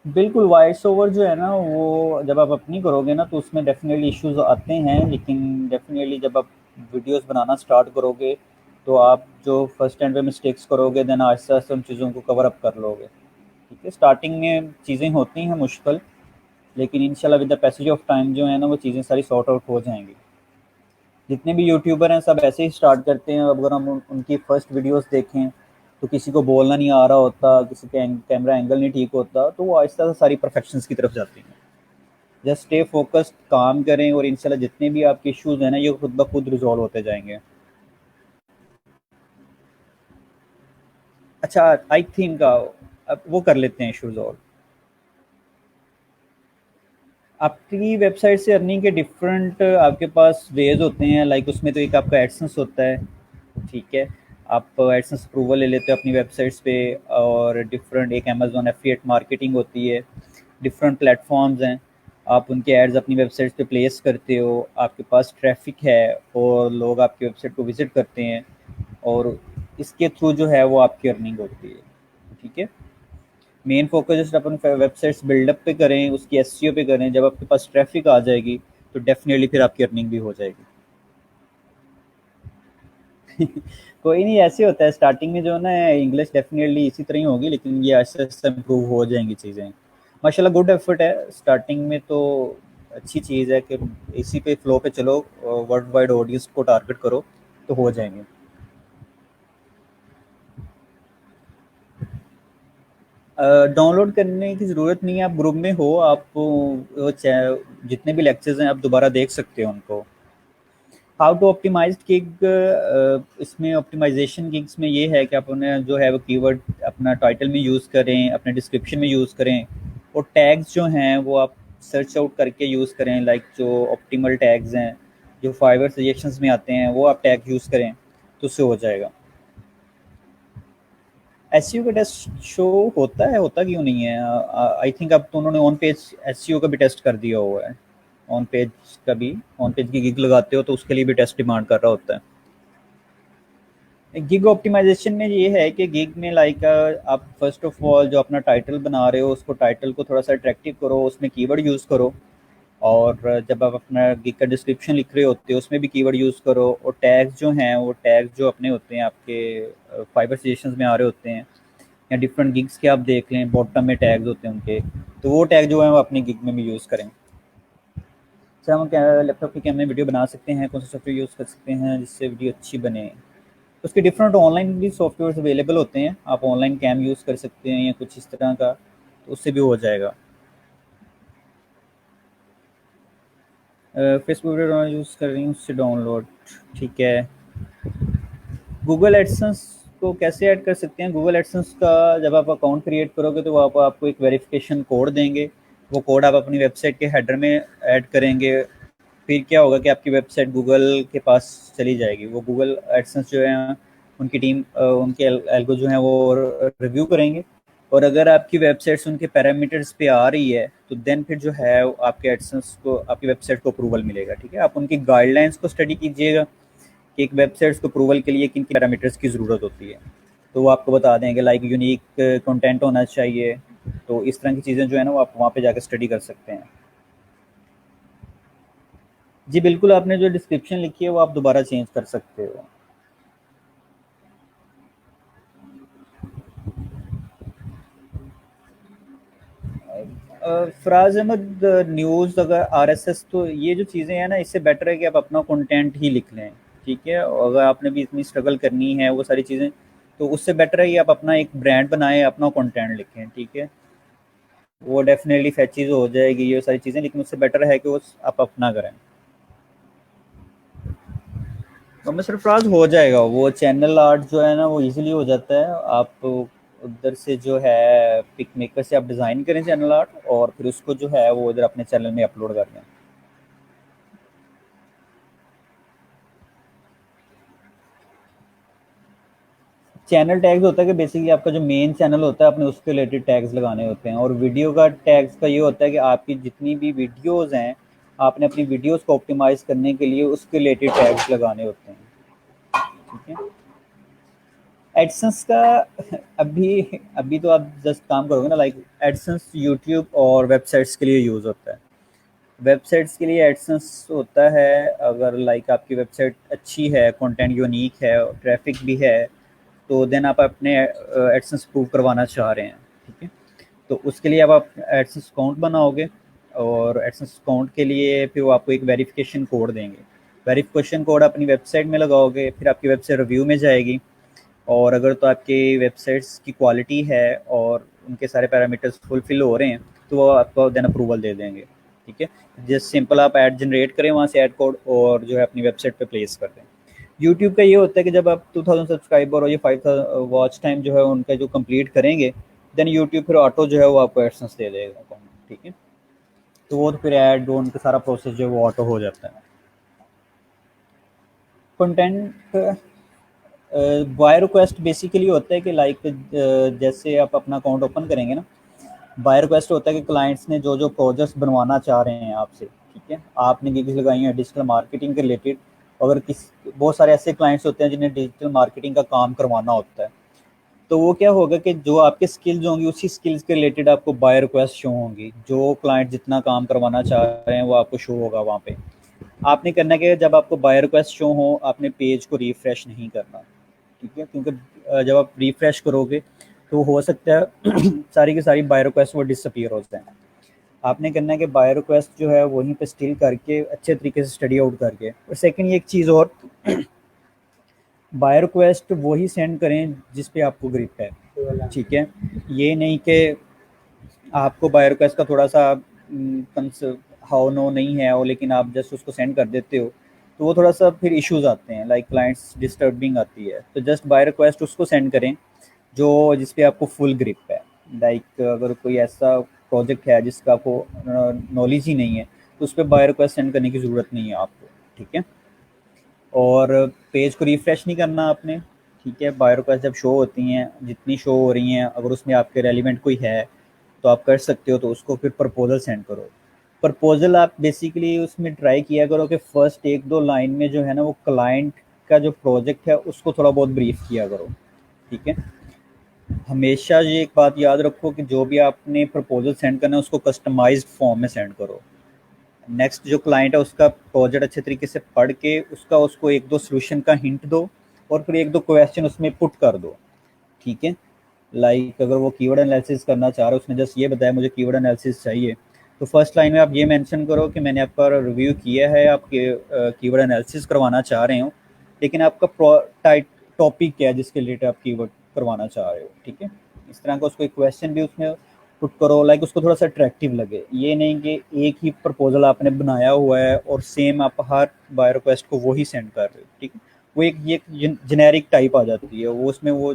Speaker 2: बिल्कुल, वॉइस ओवर जो है ना वो जब आप अपनी करोगे ना तो उसमें डेफिनेटली इश्यूज आते हैं, लेकिन डेफिनेटली जब आप वीडियोस बनाना स्टार्ट करोगे तो आप जो फर्स्ट टाइम पे मिस्टेक्स करोगे देन आहिस्ता आहिस्ता उन चीज़ों को कवर अप कर लोगे। ठीक है, स्टार्टिंग में चीज़ें होती हैं मुश्किल, लेकिन इंशाल्लाह with the passage of time जो है ना वो चीज़ें सारी सॉर्ट आउट हो जाएंगी। जितने भी यूट्यूबर हैं सब ऐसे ही स्टार्ट करते हैं। अगर हम उनकी फर्स्ट वीडियोस देखें तो किसी को बोलना नहीं आ रहा होता, किसी का कैमरा एंगल नहीं ठीक होता, तो वो आहिस्ता आहिस्ता सारी परफेक्शंस की तरफ जाती हैं। जस्ट स्टे फोकस्ड, काम करें और इंशाल्लाह जितने भी आपके इश्यूज हैं ना ये खुद ब खुद रिजॉल्व होते जाएंगे। अच्छा, आई थिंक अब वो कर लेते हैं इश्यूज और आपकी वेबसाइट से अर्निंग के डिफरेंट आपके पास वेज होते हैं। लाइक उसमें तो एक आपका एडसेंस होता है, ठीक है, आप एडसेंस अप्रूवल ले लेते हो अपनी वेबसाइट्स पे, और डिफरेंट एक अमेजोन एफिलिएट मार्केटिंग होती है, डिफरेंट प्लेटफॉर्म्स हैं, आप उनके एड्स अपनी वेबसाइट्स पे प्लेस करते हो, आपके पास ट्रैफिक है और लोग आपकी वेबसाइट को विजिट करते हैं, और इसके थ्रू जो है वो आपकी अर्निंग होती है। ठीक है, मेन फोकस जस्ट अपन वेबसाइट्स बिल्डअप पे करें, उसकी एसईओ पे करें। जब आपके पास ट्रैफिक आ जाएगी तो डेफिनेटली फिर आपकी अर्निंग भी हो जाएगी। कोई नहीं, ऐसे होता है स्टार्टिंग में जो है ना, इंग्लिश डेफिनेटली इसी तरह ही होगी, लेकिन ये आहिस्ता आहिस्ता इम्प्रूव हो जाएंगी चीज़ें। माशाल्लाह गुड एफर्ट है स्टार्टिंग में तो, अच्छी चीज़ है कि इसी पे फ्लो पे चलो, वर्ल्ड वाइड ऑडियंस को टारगेट करो तो हो जाएंगे। डाउनलोड करने की ज़रूरत नहीं है, आप ग्रुप में हो, आप जितने भी लेक्चर्स हैं आप दोबारा देख सकते हो उनको। हाउ टू ऑप्टिमाइज गिग, इसमें ऑप्टिमाइजेशन गिग्स में ये है कि आप उन्हें जो है वो कीवर्ड अपना टाइटल में यूज़ करें, अपने डिस्क्रिप्शन में यूज़ करें, और टैग्स जो हैं वो आप सर्च आउट करके यूज़ करें। लाइक जो ऑप्टिमल टैग्स हैं जो फाइवर सजेशंस में आते हैं वो आप टैग यूज़ करें तो उससे हो जाएगा। एसईओ का टेस्ट शो होता है, होता क्यों नहीं है? आई थिंक अब तो उन्होंने ऑन पेज एसईओ का भी टेस्ट कर दिया हुआ है। ऑन पेज का भी, ऑन पेज की गिग लगाते हो तो उसके लिए भी टेस्ट डिमांड कर रहा होता है। गिग ऑप्टिमाइजेशन में ये है कि गिग में लाइक आप फर्स्ट ऑफ ऑल जो अपना टाइटल बना रहे हो उसको टाइटल को थोड़ा सा अट्रैक्टिव करो, उसमें कीवर्ड यूज़ करो, और जब आप अपना गिग का डिस्क्रिप्शन लिख रहे होते हो उसमें भी कीवर्ड यूज़ करो, और टैग्स जो हैं वो टैग्स जो अपने होते हैं आपके फाइबर सजेशंस में आ रहे होते हैं, या डिफरेंट गिग्स के आप देख लें बॉटम में टैग्स होते हैं उनके, तो वो टैग जो है वो अपनी गिग में भी यूज़ करें। सर हम लैपटॉप के कैमरे वीडियो बना सकते हैं, कौन सा सॉफ्टवेयर यूज़ कर सकते हैं जिससे वीडियो अच्छी बने? उसके डिफरेंट ऑनलाइन भी सॉफ्टवेयर अवेलेबल होते हैं, आप ऑनलाइन कैम यूज़ कर सकते हैं या कुछ इस तरह का, तो उससे भी हो जाएगा। फेसबुक यूज़ कर रही हूँ, उससे डाउनलोड, ठीक है। गूगल एडसेंस को कैसे ऐड कर सकते हैं? गूगल एडसेंस का जब आप अकाउंट क्रिएट करोगे तो वो आपको एक वेरिफिकेशन कोड देंगे, वो कोड आप अपनी वेबसाइट के हेडर में ऐड करेंगे, फिर क्या होगा कि आपकी वेबसाइट गूगल के पास चली जाएगी। वो गूगल एडसेंस जो है उनकी टीम उनके एल्गो जो है वो रिव्यू करेंगे, और अगर आपकी वेबसाइट्स उनके पैरामीटर्स पे आ रही है तो देन फिर जो है आपके एडसेंस को, आपकी वेबसाइट को अप्रूवल मिलेगा। ठीक है, आप उनकी गाइडलाइंस को स्टडी कीजिएगा कि एक वेबसाइट्स को अप्रूवल के लिए किन पैरामीटर्स की ज़रूरत होती है, तो वो आपको बता देंगे। लाइक यूनिक कंटेंट होना चाहिए, तो इस तरह की चीज़ें जो है ना वो आप वहाँ पे जाकर स्टडी कर सकते हैं। जी बिल्कुल, आपने जो डिस्क्रिप्शन लिखी है वो आप दोबारा चेंज कर सकते हो। फराज अहमद, न्यूज़ अगर आरएसएस, तो ये जो चीज़ें हैं ना इससे बेटर है कि आप अपना कंटेंट ही लिख लें। ठीक है, और अगर आपने भी इतनी स्ट्रगल करनी है वो सारी चीज़ें, तो उससे बेटर है कि आप अपना एक ब्रांड बनाएं, अपना कंटेंट लिखें, ठीक है। वो डेफिनेटली फैचीज हो जाएगी ये सारी चीज़ें, लेकिन उससे बेटर है कि वो आप अपना करें। मोहम्मद सरफराज हो जाएगा, वो चैनल आर्ट जो है ना वो इजीली हो जाता है। आप उधर से जो है पिक मेकर से आप डिज़ाइन करें चैनल आर्ट, और फिर उसको जो है वो इधर अपने चैनल में अपलोड कर दें। चैनल टैग्स होता है कि बेसिकली आपका जो मेन चैनल होता है अपने उसके रिलेटेड टैग्स लगाने होते हैं, और वीडियो का टैग्स का ये होता है कि आपकी जितनी भी वीडियोस हैं, आपने अपनी वीडियोस को ऑप्टिमाइज करने के लिए उसके रिलेटेड टैग्स लगाने होते हैं, ठीक है। एडसेंस का अभी अभी तो आप जस्ट काम करोगे ना, लाइक एडसेंस यूट्यूब और वेबसाइट्स के लिए यूज़ होता है। वेबसाइट्स के लिए एडसेंस होता है अगर लाइक आपकी वेबसाइट अच्छी है, कंटेंट यूनिक है, ट्रैफिक भी है, तो देन आप अपने एडसेंस प्रूव करवाना चाह रहे हैं, ठीक है। तो उसके लिए अब आप एडसेंस अकाउंट बनाओगे, और एडसेंस अकाउंट के लिए फिर वो आपको एक वेरिफिकेशन कोड देंगे। वेरिफिकेशन कोड अपनी वेबसाइट में लगाओगे, फिर आपकी वेबसाइट रिव्यू में जाएगी, और अगर तो आपकी वेबसाइट्स की क्वालिटी है और उनके सारे पैरामीटर्स फुलफिल हो रहे हैं, तो वो आपको देन अप्रूवल दे देंगे, ठीक है। जस्ट सिंपल आप ऐड जनरेट करें वहाँ से ऐड कोड, और जो है अपनी वेबसाइट पे प्लेस कर दें। यूट्यूब का ये होता है कि जब आप 2000 सब्सक्राइबर और ये 5000 वॉच टाइम जो है उनका जो कंप्लीट करेंगे, देन यूट्यूब फिर ऑटो जो है वो आपको एडसेंस दे देगा, ठीक है। तो वो तो फिर ऐड उनका सारा प्रोसेस जो है वो ऑटो हो जाता है। कंटेंट बाय रिक्वेस्ट बेसिकली होता है कि लाइक जैसे आप अपना अकाउंट ओपन करेंगे ना, बाय रिक्वेस्ट होता है कि क्लाइंट्स ने जो जो प्रोजेक्ट्स बनवाना चाह रहे हैं आपसे, ठीक है। आपने गिग्स लगाई हैं डिजिटल मार्केटिंग के रिलेटेड, अगर किस बहुत सारे ऐसे क्लाइंट्स होते हैं जिन्हें डिजिटल मार्केटिंग का काम करवाना होता है, तो वो क्या होगा कि जो आपके स्किल्स होंगी उसी स्किल्स के रिलेटेड आपको बाय रिक्वेस्ट शो होंगी। जो क्लाइंट जितना काम करवाना चाह रहे हैं वो आपको शो होगा वहाँ पे। आपने करना क्या है, जब आपको बाय रिक्वेस्ट शो हो, आपने पेज को रिफ्रेश नहीं करना, ठीक है, क्योंकि जब आप रिफ्रेश करोगे तो हो सकता है सारी की सारी बाय रिक्वेस्ट वो डिसअपीयर हो जाए। आपने करना है कि बाय रिक्वेस्ट जो है वहीं पे स्टिल करके अच्छे तरीके से स्टडी आउट करके, और सेकंड ये एक चीज़ और, बाय रिक्वेस्ट वही सेंड करें जिस पे आपको ग्रिप है, ठीक है। ये नहीं कि आपको बाय रिक्वेस्ट का थोड़ा सा हाउ नो नहीं है वो, लेकिन आप जस्ट उसको सेंड कर देते हो, तो वो थोड़ा सा फिर इश्यूज आते हैं, लाइक क्लाइंट्स डिस्टर्बिंग आती है। तो जस्ट बाय रिक्वेस्ट उसको सेंड करें जो जिस पे आपको फुल ग्रिप है। लाइक अगर कोई ऐसा प्रोजेक्ट है जिसका आपको नॉलेज ही नहीं है, तो उस पर बाय रिक्वेस्ट सेंड करने की ज़रूरत नहीं है आपको, ठीक है। और पेज को रिफ्रेश नहीं करना आपने, ठीक है। बाय रिक्वेस्ट जब शो होती हैं, जितनी शो हो रही हैं, अगर उसमें आपके रेलिवेंट कोई है तो आप कर सकते हो, तो उसको फिर प्रपोजल सेंड करो। प्रपोजल आप बेसिकली उसमें ट्राई किया करो कि फर्स्ट एक दो लाइन में जो है ना वो क्लाइंट का जो प्रोजेक्ट है उसको थोड़ा बहुत ब्रीफ किया करो, ठीक है। हमेशा ये एक बात याद रखो कि जो भी आपने प्रपोजल सेंड करना है उसको कस्टमाइज्ड फॉर्म में सेंड करो। नेक्स्ट जो क्लाइंट है उसका प्रोजेक्ट अच्छे तरीके से पढ़ के उसको एक दो सोल्यूशन का हिंट दो, और फिर एक दो क्वेश्चन उसमें पुट कर दो, ठीक है। लाइक अगर वो कीवर्ड एनालिसिस करना चाह रहा है, उसने जस्ट ये बताया मुझे कीवर्ड एनालिसिस चाहिए, तो फर्स्ट लाइन में आप ये मेंशन करो कि मैंने आपका रिव्यू किया है, आप कीवर्ड एनालिसिस करवाना चाह रहे हो, लेकिन आपका टॉपिक क्या है जिसके रिलेटेड आप कीवर्ड करवाना चाह रहे हो, ठीक है। इस तरह का उसको एक क्वेश्चन भी उसमें पुट करो, लाइक उसको थोड़ा सा अट्रैक्टिव लगे। ये नहीं कि एक ही प्रपोजल आपने बनाया हुआ है और सेम आप हर बाय रिक्वेस्ट को वही सेंड कर रहे हो, ठीक है। वो एक ये जेनेरिक टाइप आ जाती है, वो उसमें वो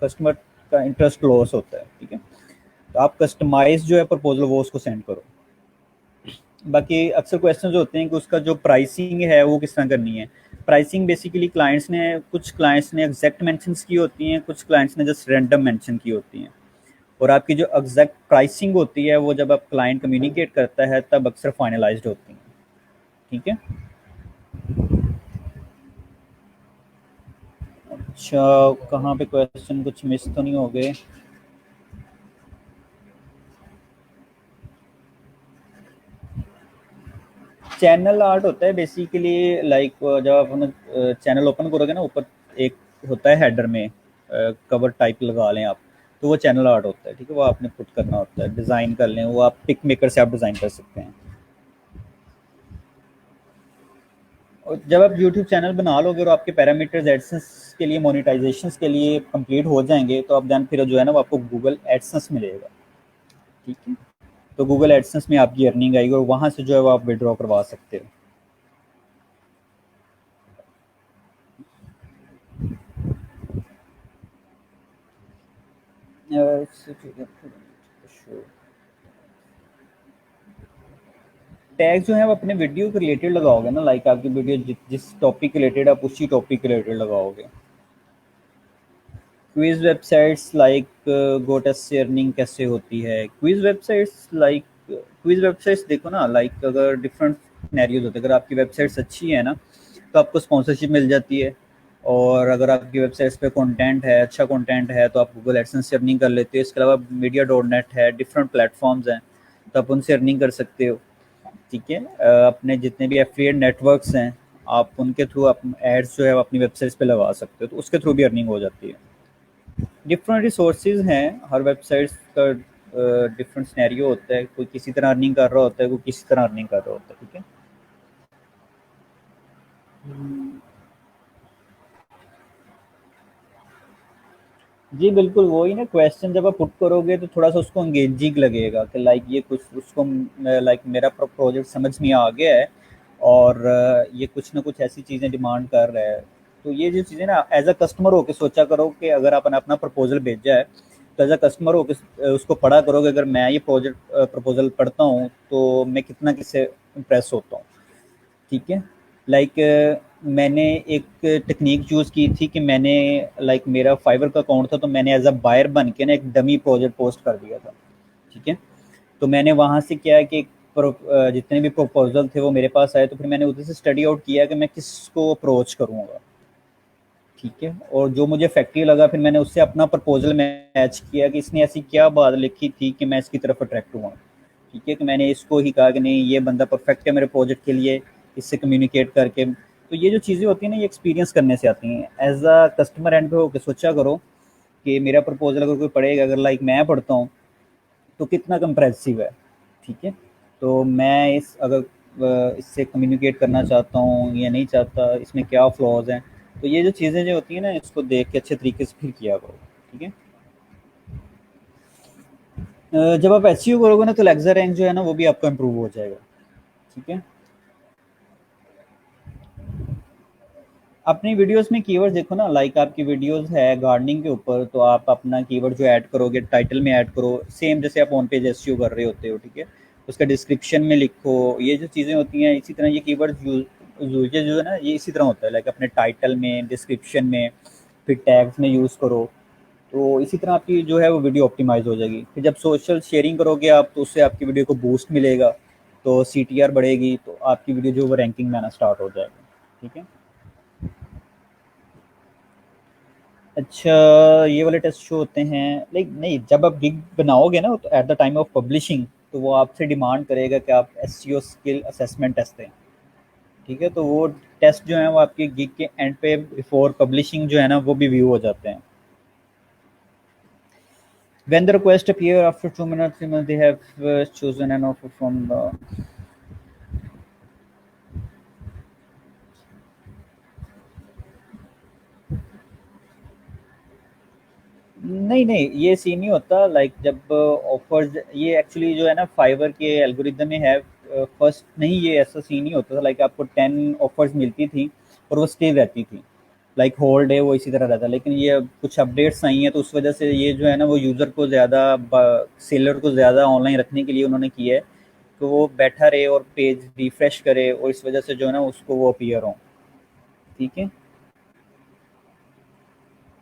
Speaker 2: कस्टमर का इंटरेस्ट लॉस होता है, ठीक है। तो आप कस्टमाइज जो है प्रपोजल वो उसको सेंड करो। बाकी अक्सर क्वेश्चन जो होते हैं कि उसका जो प्राइसिंग है वो किस तरह करनी है। प्राइसिंग बेसिकली कुछ क्लाइंट्स ने एग्जैक्ट मेंशंस की होती हैं, कुछ क्लाइंट्स ने जस्ट रैंडम मेंशन की होती हैं। और आपकी जो एग्जैक्ट प्राइसिंग होती है वो जब आप क्लाइंट कम्युनिकेट करता है तब अक्सर फाइनलाइज्ड होती है, ठीक है। अच्छा, कहाँ पे क्वेश्चन कुछ मिस तो नहीं हो गए। चैनल आर्ट होता है बेसिकली लाइक जब आप अपना चैनल ओपन करोगे ना, ऊपर एक होता है हेडर में कवर टाइप लगा लें आप, तो वो चैनल आर्ट होता है, ठीक है। वो आपने पुट करना होता है, डिज़ाइन कर लें, वो आप पिक मेकर से आप डिज़ाइन कर सकते हैं। और जब आप यूट्यूब चैनल बना लोगे और आपके पैरामीटर्स एडसेंस के लिए मोनेटाइजेशन के लिए कंप्लीट हो जाएंगे तो अब देन फिर जो है ना वो आपको गूगल एडसेंस मिलेगा। ठीक है, तो गूगल एडसेंस में आपकी अर्निंग आएगी और वहाँ से जो है वो आप विड्रॉ करवा सकते हो। टैग जो है वो अपने वीडियो के रिलेटेड लगाओगे ना, लाइक आपकी वीडियो जिस टॉपिक के रिलेटेड आप उसी टॉपिक के रिलेटेड लगाओगे। क्विज वेबसाइट्स लाइक गोटस से अर्निंग कैसे होती है? क्विज वेबसाइट्स देखो ना, लाइक अगर डिफरेंट सिनेरियोज होते हैं, अगर आपकी वेबसाइट्स अच्छी है ना तो आपको स्पॉन्सरशिप मिल जाती है। और अगर आपकी वेबसाइट्स पे कंटेंट है, अच्छा कंटेंट है, तो आप गूगल एडसेंस से अर्निंग कर लेते हो। इसके अलावा मीडिया डॉट नेट है, डिफरेंट प्लेटफॉर्म्स हैं, तो आप उनसे अर्निंग कर सकते हो। ठीक है, अपने जितने भी एफिलिएट नेटवर्क्स हैं आप उनके थ्रू आप एड्स जो है अपनी वेबसाइट्स पे लगा सकते हो, तो उसके थ्रू भी अर्निंग हो जाती है। डिफरेंट रिसोर्सेज हैं, हर वेबसाइट्स का डिफरेंट सिनेरियो होता है, कोई किसी तरह अर्निंग कर रहा होता है, कोई किसी तरह अर्निंग कर रहा होता है। ठीक है, जी बिल्कुल, वही ना क्वेश्चन जब आप पुट करोगे तो थोड़ा सा उसको एंगेजिंग लगेगा कि लाइक ये कुछ उसको लाइक मेरा प्रोजेक्ट समझ में आ गया है और ये कुछ ना कुछ ऐसी चीज़ें डिमांड कर रहा है। तो ये जो चीज़ें ना एज अ कस्टमर होके सोचा करो कि अगर आपने अपना प्रपोजल भेजा है तो एज अ कस्टमर होके उसको पढ़ा करोगे। अगर मैं ये प्रोजेक्ट प्रपोजल पढ़ता हूँ तो मैं कितना किससे इम्प्रेस होता हूँ। ठीक है, लाइक मैंने एक टेक्निक चूज़ की थी कि मैंने लाइक मेरा फाइवर का अकाउंट था, तो मैंने एज अ बायर बन के ना एक डमी प्रोजेक्ट पोस्ट कर दिया था। ठीक है, तो मैंने वहाँ से क्या है कि जितने भी प्रपोजल थे वो मेरे पास आए, तो फिर मैंने उधर से स्टडी आउट किया कि मैं किसको अप्रोच करूँगा। ठीक है, और जो मुझे इफेक्टिव लगा फिर मैंने उससे अपना प्रपोजल मैच किया कि इसने ऐसी क्या बात लिखी थी कि मैं इसकी तरफ अट्रैक्ट हुआ। ठीक है, कि मैंने इसको ही कहा कि नहीं ये बंदा परफेक्ट है मेरे प्रोजेक्ट के लिए, इससे कम्युनिकेट करके। तो ये जो चीज़ें होती हैं ना ये एक्सपीरियंस करने से आती हैं। एज अ कस्टमर एंड पे होकर सोचा करो कि मेरा प्रपोजल अगर कोई पढ़ेगा, अगर लाइक मैं पढ़ता हूँ तो कितना कंप्रेसिव है। ठीक है, तो मैं इस अगर इससे कम्युनिकेट करना चाहता हूँ या नहीं चाहता, इसमें क्या फ्लॉज हैं। तो ये जो चीज़ें जो होती हैं ना इसको देख के अच्छे तरीके से फिर किया करो। ठीक है, जब आप एस करोगे ना तो लेक्सा रैंक जो है ना वो भी आपका इम्प्रूव हो जाएगा। ठीक है, अपनी वीडियोस में कीवर्ड देखो ना, लाइक आपकी वीडियोस है गार्डनिंग के ऊपर तो आप अपना कीवर्ड जो ऐड करोगे टाइटल में ऐड करो, सेम जैसे आप ऑन पेज एसईओ कर रहे होते हो। ठीक है, उसका डिस्क्रिप्शन में लिखो। ये जो चीज़ें होती हैं इसी तरह ये कीवर्ड यूज जो है ना ये इसी तरह होता है, लाइक अपने टाइटल में, डिस्क्रिप्शन में, फिर टैग्स में यूज़ करो। तो इसी तरह आपकी जो है वो वीडियो ऑप्टिमाइज हो जाएगी। फिर जब सोशल शेयरिंग करोगे आप तो उससे आपकी वीडियो को बूस्ट मिलेगा, तो सीटीआर बढ़ेगी, तो आपकी वीडियो जो वो रैंकिंग में आना स्टार्ट हो जाएगा। ठीक है, अच्छा, ये वाले टेस्ट शो होते हैं लाइक नहीं, जब आप गिग बनाओगे ना तो at the time of publishing तो वो आपसे डिमांड करेगा कि आप एसईओ स्किल असेसमेंट टेस्ट दें। ठीक है, तो वो टेस्ट जो है वो आपके गिग के एंड पे बिफोर पब्लिशिंग जो है ना वो भी व्यू हो जाते हैं। When the request appear after 2 minutes, 3 minutes, they have chosen an offer from the नहीं नहीं ये सीन नहीं होता, लाइक जब ऑफर्स ये एक्चुअली जो है ना फाइवर के एल्गोरिदम में है। फर्स्ट नहीं ये ऐसा सीन नहीं होता था, लाइक आपको 10 ऑफर्स मिलती थी और वो स्टे रहती थी, लाइक होल्ड है वो इसी तरह रहता। लेकिन ये अब कुछ अपडेट्स आई हैं तो उस वजह से ये जो है ना वो यूज़र को ज़्यादा, सेलर को ज़्यादा ऑनलाइन रखने के लिए उन्होंने किया है। तो वो बैठा रहे और पेज रिफ्रेश करे और इस वजह से जो है ना उसको वो अपीयर हो। ठीक है,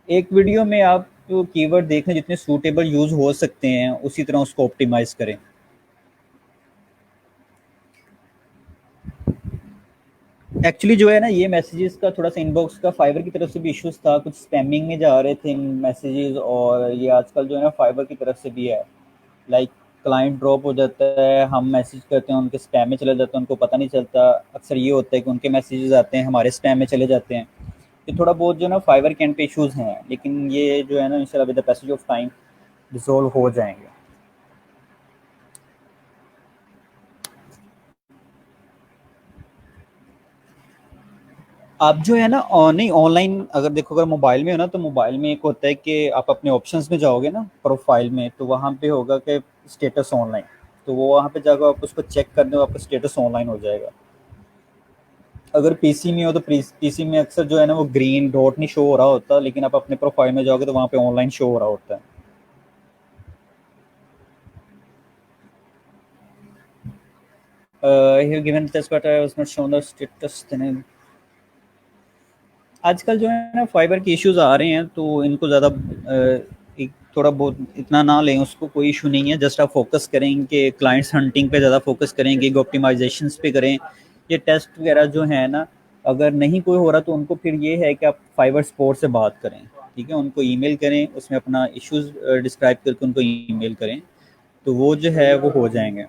Speaker 2: एक वीडियो में आप कीवर्ड देखें जितने सूटेबल यूज हो सकते हैं उसी तरह उसको ऑप्टिमाइज करें। एक्चुअली जो है ना ये मैसेजेस का थोड़ा सा इनबॉक्स का फाइबर की तरफ से भी इश्यूज था, कुछ स्पैमिंग में जा रहे थे मैसेजेस, और ये आजकल जो है ना फाइबर की तरफ से भी है, लाइक क्लाइंट ड्रॉप हो जाता है, हम मैसेज करते हैं उनके स्पैम में चले जाते हैं, उनको पता नहीं चलता। अक्सर ये होता है कि उनके मैसेजेस आते हैं हमारे स्पैम में चले जाते हैं। ये थोड़ा बहुत जो है ना फाइबर के एंड पे इश्यूज हैं, लेकिन ये जो है ना इंशाल्लाह with the passage of time resolve हो जाएंगे। आप जो है ना नहीं ऑनलाइन अगर देखो, अगर मोबाइल में हो ना, तो मोबाइल में एक होता है कि आप अपने ऑप्शंस में जाओगे ना प्रोफाइल में, तो वहाँ पे होगा कि स्टेटस ऑनलाइन, तो वो वहाँ पे जाकर आप उसको चेक कर दो, आपका स्टेटस ऑनलाइन हो जाएगा। अगर पीसी में हो तो पीसी में अक्सर जो है ना वो ग्रीन डॉट नहीं शो हो रहा होता, लेकिन आप अपने प्रोफाइल में जाओगे तो वहाँ पे ऑनलाइन शो हो रहा होता है। here given test but I was not shown the status then। आजकल जो है ना फाइबर के इश्यूज आ रहे हैं, तो इनको ज़्यादा एक थोड़ा बहुत इतना ना लें, उसको कोई इशू नहीं है। जस्ट आप फोकस करें कि क्लाइंट्स हंटिंग पे ज़्यादा फोकस करें, गिग ऑप्टिमाइजेशन पे करें। ये टेस्ट वगैरह जो है ना, अगर नहीं कोई हो रहा तो उनको फिर ये है कि आप फाइबर सपोर्ट से बात करें, ठीक है, उनको ईमेल करें, उसमें अपना इश्यूज डिस्क्राइब करके उनको ईमेल करें, तो वो जो है वो हो जाएंगे।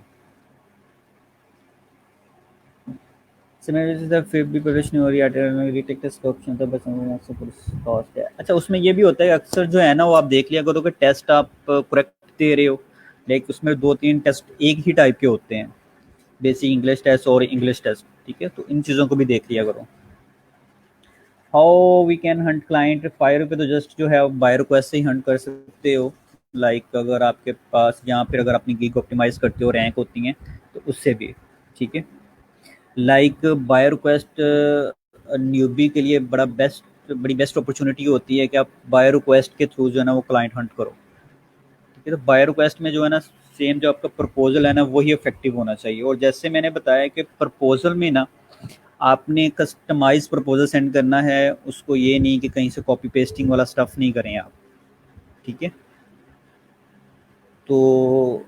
Speaker 2: सिमिलरली द फिर भी प्रदर्शन हो रही है रीटेक टेस्ट ऑप्शन था, बस कॉस्ट है। अच्छा, उसमें ये भी होता है अक्सर जो है ना, वो आप देख लिया करो कि टेस्ट आप करेक्ट दे रहे हो, लेकिन उसमें दो तीन टेस्ट एक ही टाइप के होते हैं, बेसिक इंग्लिश टेस्ट और इंग्लिश टेस्ट, ठीक है, तो इन चीज़ों को भी देख लिया करो। How we can hunt client Fiverr पे, तो जस्ट जो है आप बाय रिक्वेस्ट से ही हंट कर सकते हो। लाइक अगर आपके पास यहाँ पर अगर अपनी गिग ऑप्टिमाइज करते हो, रैंक होती हैं, तो उससे भी ठीक है। लाइक बाय रिक्वेस्ट न्यूबी के लिए बड़ी बेस्ट अपॉर्चुनिटी होती है कि आप बाय रिक्वेस्ट के थ्रू जो है ना वो क्लाइंट हंट करो, ठीक है। तो बाय रिक्वेस्ट में जो है ना सेम जो आपका प्रपोजल है ना वही इफेक्टिव होना चाहिए। और जैसे मैंने बताया कि प्रपोजल में ना आपने कस्टमाइज प्रपोजल सेंड करना है उसको, ये नहीं कि कहीं से कॉपी पेस्टिंग वाला स्टफ नहीं करें आप, ठीक है। तो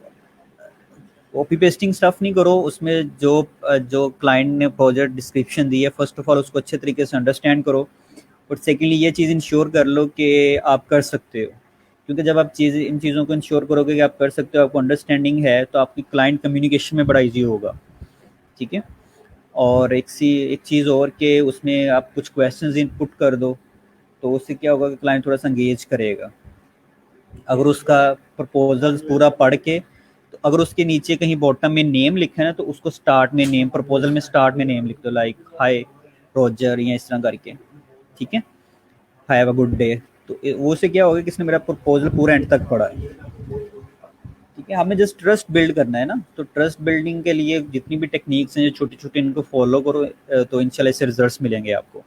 Speaker 2: कॉपी पेस्टिंग स्टफ नहीं करो उसमें। जो क्लाइंट ने प्रोजेक्ट डिस्क्रिप्शन दी है, फर्स्ट ऑफ ऑल उसको अच्छे तरीके से अंडरस्टैंड करो, और सेकेंडली ये चीज़ इंश्योर कर लो कि आप कर सकते हो। क्योंकि जब आप इन चीज़ों को इंश्योर करोगे कि आप कर सकते हो, आपको अंडरस्टैंडिंग है, तो आपकी क्लाइंट कम्युनिकेशन में बड़ा ईजी होगा, ठीक है। और एक चीज़ और कि उसमें आप कुछ क्वेश्चंस इनपुट कर दो, तो उससे क्या होगा कि क्लाइंट थोड़ा सा इंगेज करेगा। अगर उसका प्रपोजल पूरा पढ़ के, तो अगर उसके नीचे कहीं बॉटम में नेम लिखा है ना, तो उसको स्टार्ट में नेम, प्रपोजल में स्टार्ट में नेम लिख दो, लाइक हाय रोजर या इस तरह करके, ठीक है, हैव अ गुड डे। तो वो से क्या होगा कि इसने मेरा प्रपोजल पूरा एंड तक पढ़ा है, ठीक है। हमें जस्ट ट्रस्ट बिल्ड करना है ना, तो ट्रस्ट बिल्डिंग के लिए जितनी भी टेक्निक्स हैं जो छोटी छोटी, इनको फॉलो करो, तो इंशाल्लाह इससे रिजल्ट्स मिलेंगे आपको।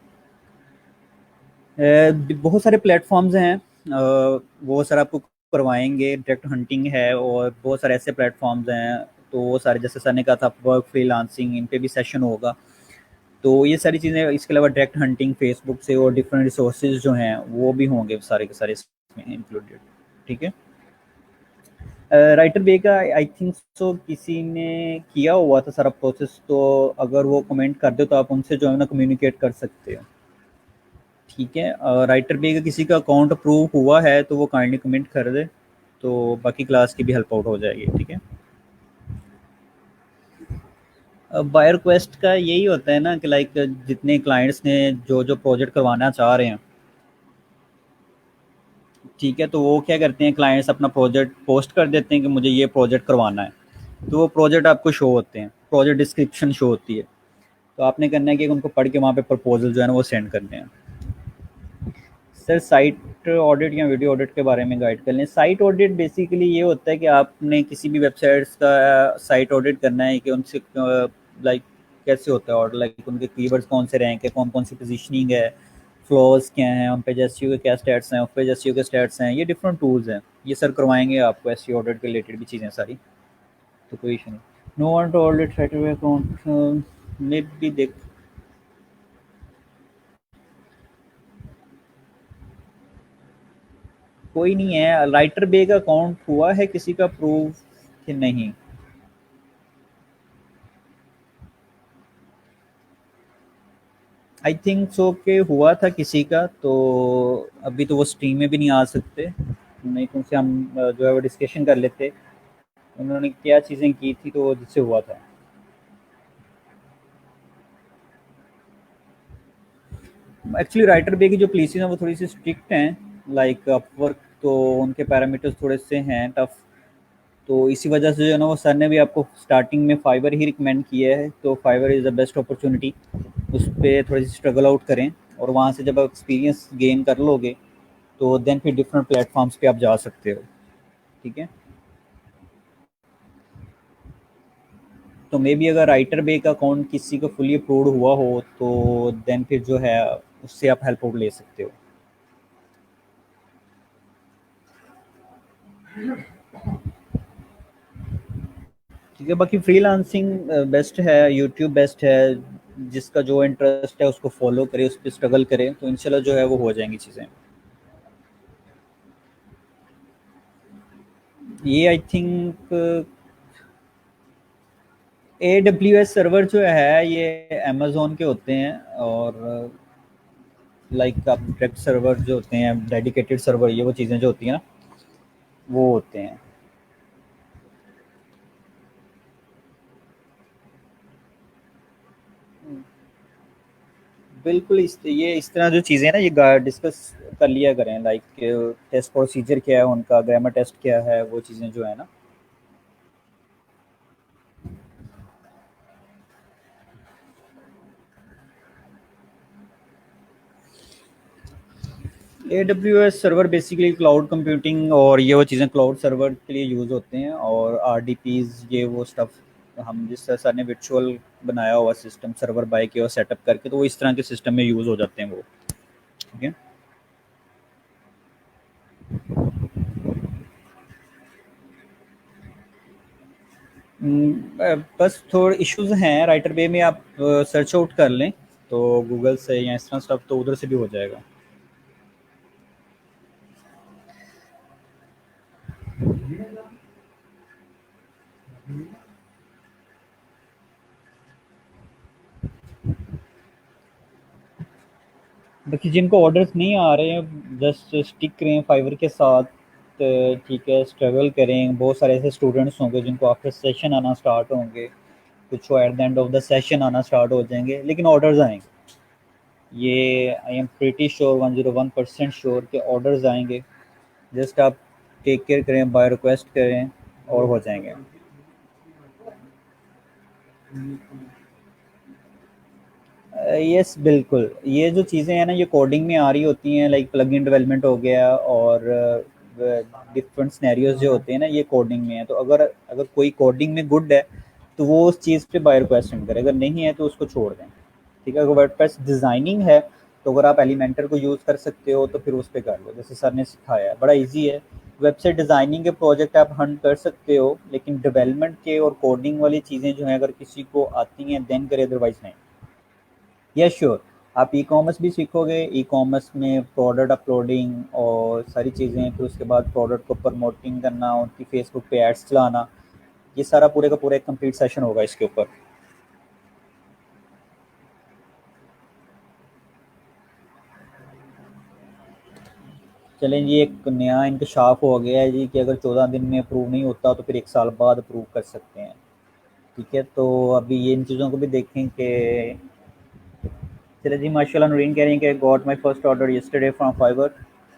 Speaker 2: बहुत सारे प्लेटफॉर्म्स हैं, वो सर आपको करवाएंगे, डायरेक्ट हंटिंग है, और बहुत सारे ऐसे प्लेटफॉर्म्स हैं, तो वो सारे जैसे सर ने कहा था वर्क फ्रीलांसिंग, इन पे भी सेशन होगा। तो ये सारी चीज़ें, इसके अलावा डायरेक्ट हंटिंग फेसबुक से और डिफरेंट रिसोर्सेज जो हैं वो भी होंगे सारे के सारे इसमें इंक्लूडेड, ठीक है। राइटर बे का आई थिंक सो किसी ने किया हुआ था सारा प्रोसेस, तो अगर वो कमेंट कर दो तो आप उनसे जो है ना कम्युनिकेट कर सकते हो, ठीक है। राइटर बे का किसी का अकाउंट अप्रूव हुआ है तो वो काइंडली कमेंट कर दे, तो बाकी क्लास की भी हेल्प आउट हो जाएगी, ठीक है। बायर क्वेस्ट का यही होता है ना कि लाइक जितने क्लाइंट्स ने जो जो प्रोजेक्ट करवाना चाह रहे हैं, ठीक है, तो वो क्या करते हैं, क्लाइंट्स अपना प्रोजेक्ट पोस्ट कर देते हैं कि मुझे ये प्रोजेक्ट करवाना है, तो वो प्रोजेक्ट आपको शो होते हैं, प्रोजेक्ट डिस्क्रिप्शन शो होती है, तो आपने करना है कि उनको पढ़ के वहाँ पे प्रपोजल जो है ना वो सेंड करने हैं। सर साइट ऑडिट या वीडियो ऑडिट के बारे में गाइड कर लें। साइट ऑडिट बेसिकली ये होता है कि आपने किसी भी वेबसाइट्स का साइट ऑडिट करना है कि उनसे लाइक कैसे होता है, और लाइक उनके कीवर्ड्स कौन से रैंक है, कौन कौन सी पोजीशनिंग है, फ्लॉज क्या हैं, उन पे एसईओ के क्या स्टैट्स हैं, उस पे एसईओ के स्टैट्स हैं, ये डिफरेंट टूल्स हैं, ये सर करवाएंगे आपको एसईओ ऑडिट के रिलेटेड भी चीज़ें सारी, तो कोई इशू नहीं। No one to audit right away account में भी देख, कोई नहीं है। राइटर बे का अकाउंट हुआ है किसी का प्रूव कि नहीं? आई थिंक सो के हुआ था किसी का, तो अभी तो वो स्ट्रीम में भी नहीं आ सकते, नहीं तो उनसे हम जो है वो डिस्कशन कर लेते उन्होंने क्या चीज़ें की थी तो जिससे हुआ था। एक्चुअली राइटर बे की जो पॉलिसीज हैं वो थोड़ी सी स्ट्रिक्ट हैं, लाइक अपवर्क, तो उनके पैरामीटर्स थोड़े से हैं टफ, तो इसी वजह से जो है ना वो सर ने भी आपको स्टार्टिंग में फाइबर ही रिकमेंड किया है, तो fibre is the best opportunity. उस पर थोड़ी सी स्ट्रगल आउट करें, और वहाँ से जब आप एक्सपीरियंस गेन कर लोगे तो देन फिर डिफरेंट प्लेटफॉर्म्स पे आप जा सकते हो। ठीक है, तो मे बी अगर राइटर बे का अकाउंट किसी का फुली अप्रूव्ड हुआ हो तो देन फिर जो है उससे आप हेल्प आउट ले सकते हो। ठीक है, बाकी फ्रीलांसिंग बेस्ट है, यूट्यूब बेस्ट है। जिसका जो इंटरेस्ट है उसको फॉलो करे, उस पर स्ट्रगल करे, तो इंशाल्लाह जो है वो हो जाएंगी चीज़ें। ये आई थिंक AWS सर्वर जो है ये अमेजोन के होते हैं, और लाइक आप डायरेक्ट सर्वर जो होते हैं, डेडिकेटेड सर्वर, ये वो चीज़ें जो होती हैं ना, वो होते हैं। बिल्कुल, इस तरह जो चीज़ें हैं ना, ये डिस्कस कर लिया करें, लाइक टेस्ट प्रोसीजर क्या है उनका, ग्रामर टेस्ट क्या है, वो चीज़ें जो है ना। AWS server basically cloud computing और ये वो चीज़ें क्लाउड सर्वर के लिए यूज़ होते हैं, और RDPs ये वो स्टफ, हम जिस तरह सर ने वर्चुअल बनाया हुआ सिस्टम सर्वर बाय किया और सेटअप करके, तो वो इस तरह के सिस्टम में यूज़ हो जाते हैं वो। ठीक है। बस थोड़े इश्यूज हैं राइटर बे में, आप सर्च आउट कर लें तो गूगल से या इस तरह स्टफ, तो उधर से भी हो जाएगा। बाकी जिनको ऑर्डर्स नहीं आ रहे हैं जस्ट स्टिक करें फाइवर के साथ। ठीक है, स्ट्रगल करें, बहुत सारे ऐसे स्टूडेंट्स होंगे जिनको आफ्टर सेशन आना स्टार्ट होंगे, कुछ को at the end of the session आना स्टार्ट हो जाएंगे, लेकिन ऑर्डर्स आएंगे। ये I am pretty sure, 101% sure के ऑर्डर्स आएंगे। जस्ट आप टेक केयर करें, बाय रिक्वेस्ट करें, और हो जाएंगे। यस बिल्कुल, ये जो चीज़ें हैं ना ये कोडिंग में आ रही होती हैं, लाइक प्लगइन डेवलपमेंट हो गया, और डिफरेंट सिनेरियोज जो होते हैं ना ये कोडिंग में है। तो अगर अगर कोई कोडिंग में गुड है तो वो उस चीज़ पे बाय रिक्वेस्ट करे, अगर नहीं है तो उसको छोड़ दें। ठीक है, अगर वर्डप्रेस डिज़ाइनिंग है तो अगर आप एलिमेंटर को यूज़ कर सकते हो तो फिर उस पर कर लो, जैसे सर ने सिखाया है, बड़ा ईजी है। वेबसाइट डिज़ाइनिंग के प्रोजेक्ट आप हंट कर सकते हो, लेकिन डेवलपमेंट के और कोडिंग वाली चीज़ें जो हैं अगर किसी को आती हैं देन करे, अदरवाइज नहीं। यस श्योर, आप ई कॉमर्स भी सीखोगे, ई कॉमर्स में प्रोडक्ट अपलोडिंग और सारी चीज़ें, फिर उसके बाद प्रोडक्ट को प्रमोटिंग करना, उनकी फेसबुक पे एड्स चलाना, ये सारा पूरे का पूरा एक कंप्लीट सेशन होगा इसके ऊपर। चलें, ये एक नया इंकशाफ हो गया है जी कि अगर 14 दिन में अप्रूव नहीं होता तो फिर 1 साल बाद अप्रूव कर सकते हैं। ठीक है, तो अभी ये इन चीज़ों को भी देखें कि, चले जी माशाल्लाह, नूरीन कह रही हैं कि got my first order yesterday from fibre.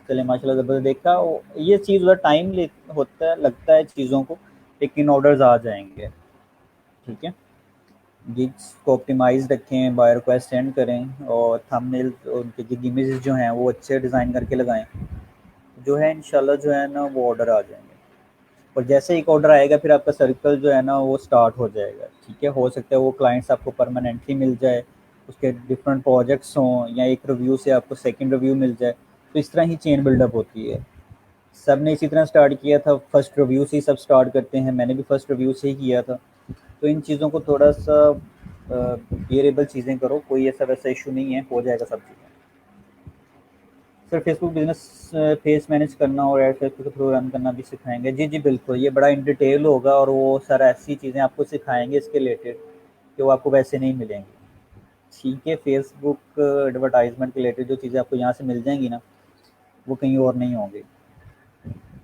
Speaker 2: चले माशाल्लाह, ज़बरदस्त। देखा, ये चीज़ थोड़ा टाइम ले होता है, लगता है चीज़ों को, लेकिन ऑर्डर्स आ जाएंगे। ठीक है, गिग्स को ऑप्टिमाइज रखें, बाय रिक्वेस्ट सेंड करें, और थंबनेल उनके गिग इमेजेस जो हैं वो अच्छे डिज़ाइन करके लगाएं, जो है इंशाल्लाह जो है ना वो ऑर्डर आ जाएंगे। और जैसे एक ऑर्डर आएगा फिर आपका सर्कल जो है ना वो स्टार्ट हो जाएगा। ठीक है, हो सकता है वो क्लाइंट्स आपको परमानेंटली मिल जाए, उसके डिफरेंट प्रोजेक्ट्स हों, या एक रिव्यू से आपको सेकंड रिव्यू मिल जाए, तो इस तरह ही चेन बिल्डअप होती है। सब ने इसी तरह स्टार्ट किया था, फर्स्ट रिव्यू से ही सब स्टार्ट करते हैं, मैंने भी फर्स्ट रिव्यू से ही किया था। तो इन चीज़ों को थोड़ा सा बियरेबल चीज़ें करो, कोई ऐसा वैसा इशू नहीं है, हो जाएगा सब चीज़ें। Sir Facebook business page manage करना और एड फेसबुक के थ्रू रन करना भी सिखाएंगे। जी जी बिल्कुल, ये बड़ा इन डिटेल होगा, और वो सर ऐसी चीज़ें आपको सिखाएंगे इसके रिलेटेड कि वो आपको वैसे नहीं मिलेंगी। ठीक है, फेसबुक एडवर्टाइजमेंट के रिलेटेड जो चीज़ें आपको यहाँ से मिल जाएंगी ना, वो कहीं और नहीं होंगी।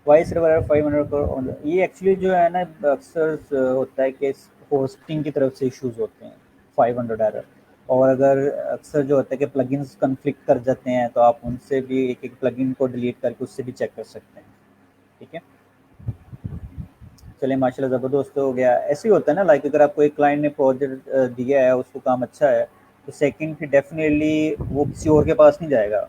Speaker 2: वाई सर्वर 500 ये एक्चुअली जो है ना अक्सर होता है कि होस्टिंग की तरफ से इश्यूज होते हैं, 500 एरर। और अगर अक्सर जो होता है कि प्लगइन्स कन्फ्लिक्ट कर जाते हैं, तो आप उनसे भी एक एक प्लगइन को डिलीट करके उससे भी चेक कर सकते हैं। ठीक है, चलिए माशाल्लाह ज़बरदस्त हो गया। ऐसे ही होता है ना, लाइक अगर आपको एक क्लाइंट ने प्रोजेक्ट दिया है, उसको काम अच्छा है, तो सेकंड फिर डेफिनेटली वो किसी और के पास नहीं जाएगा।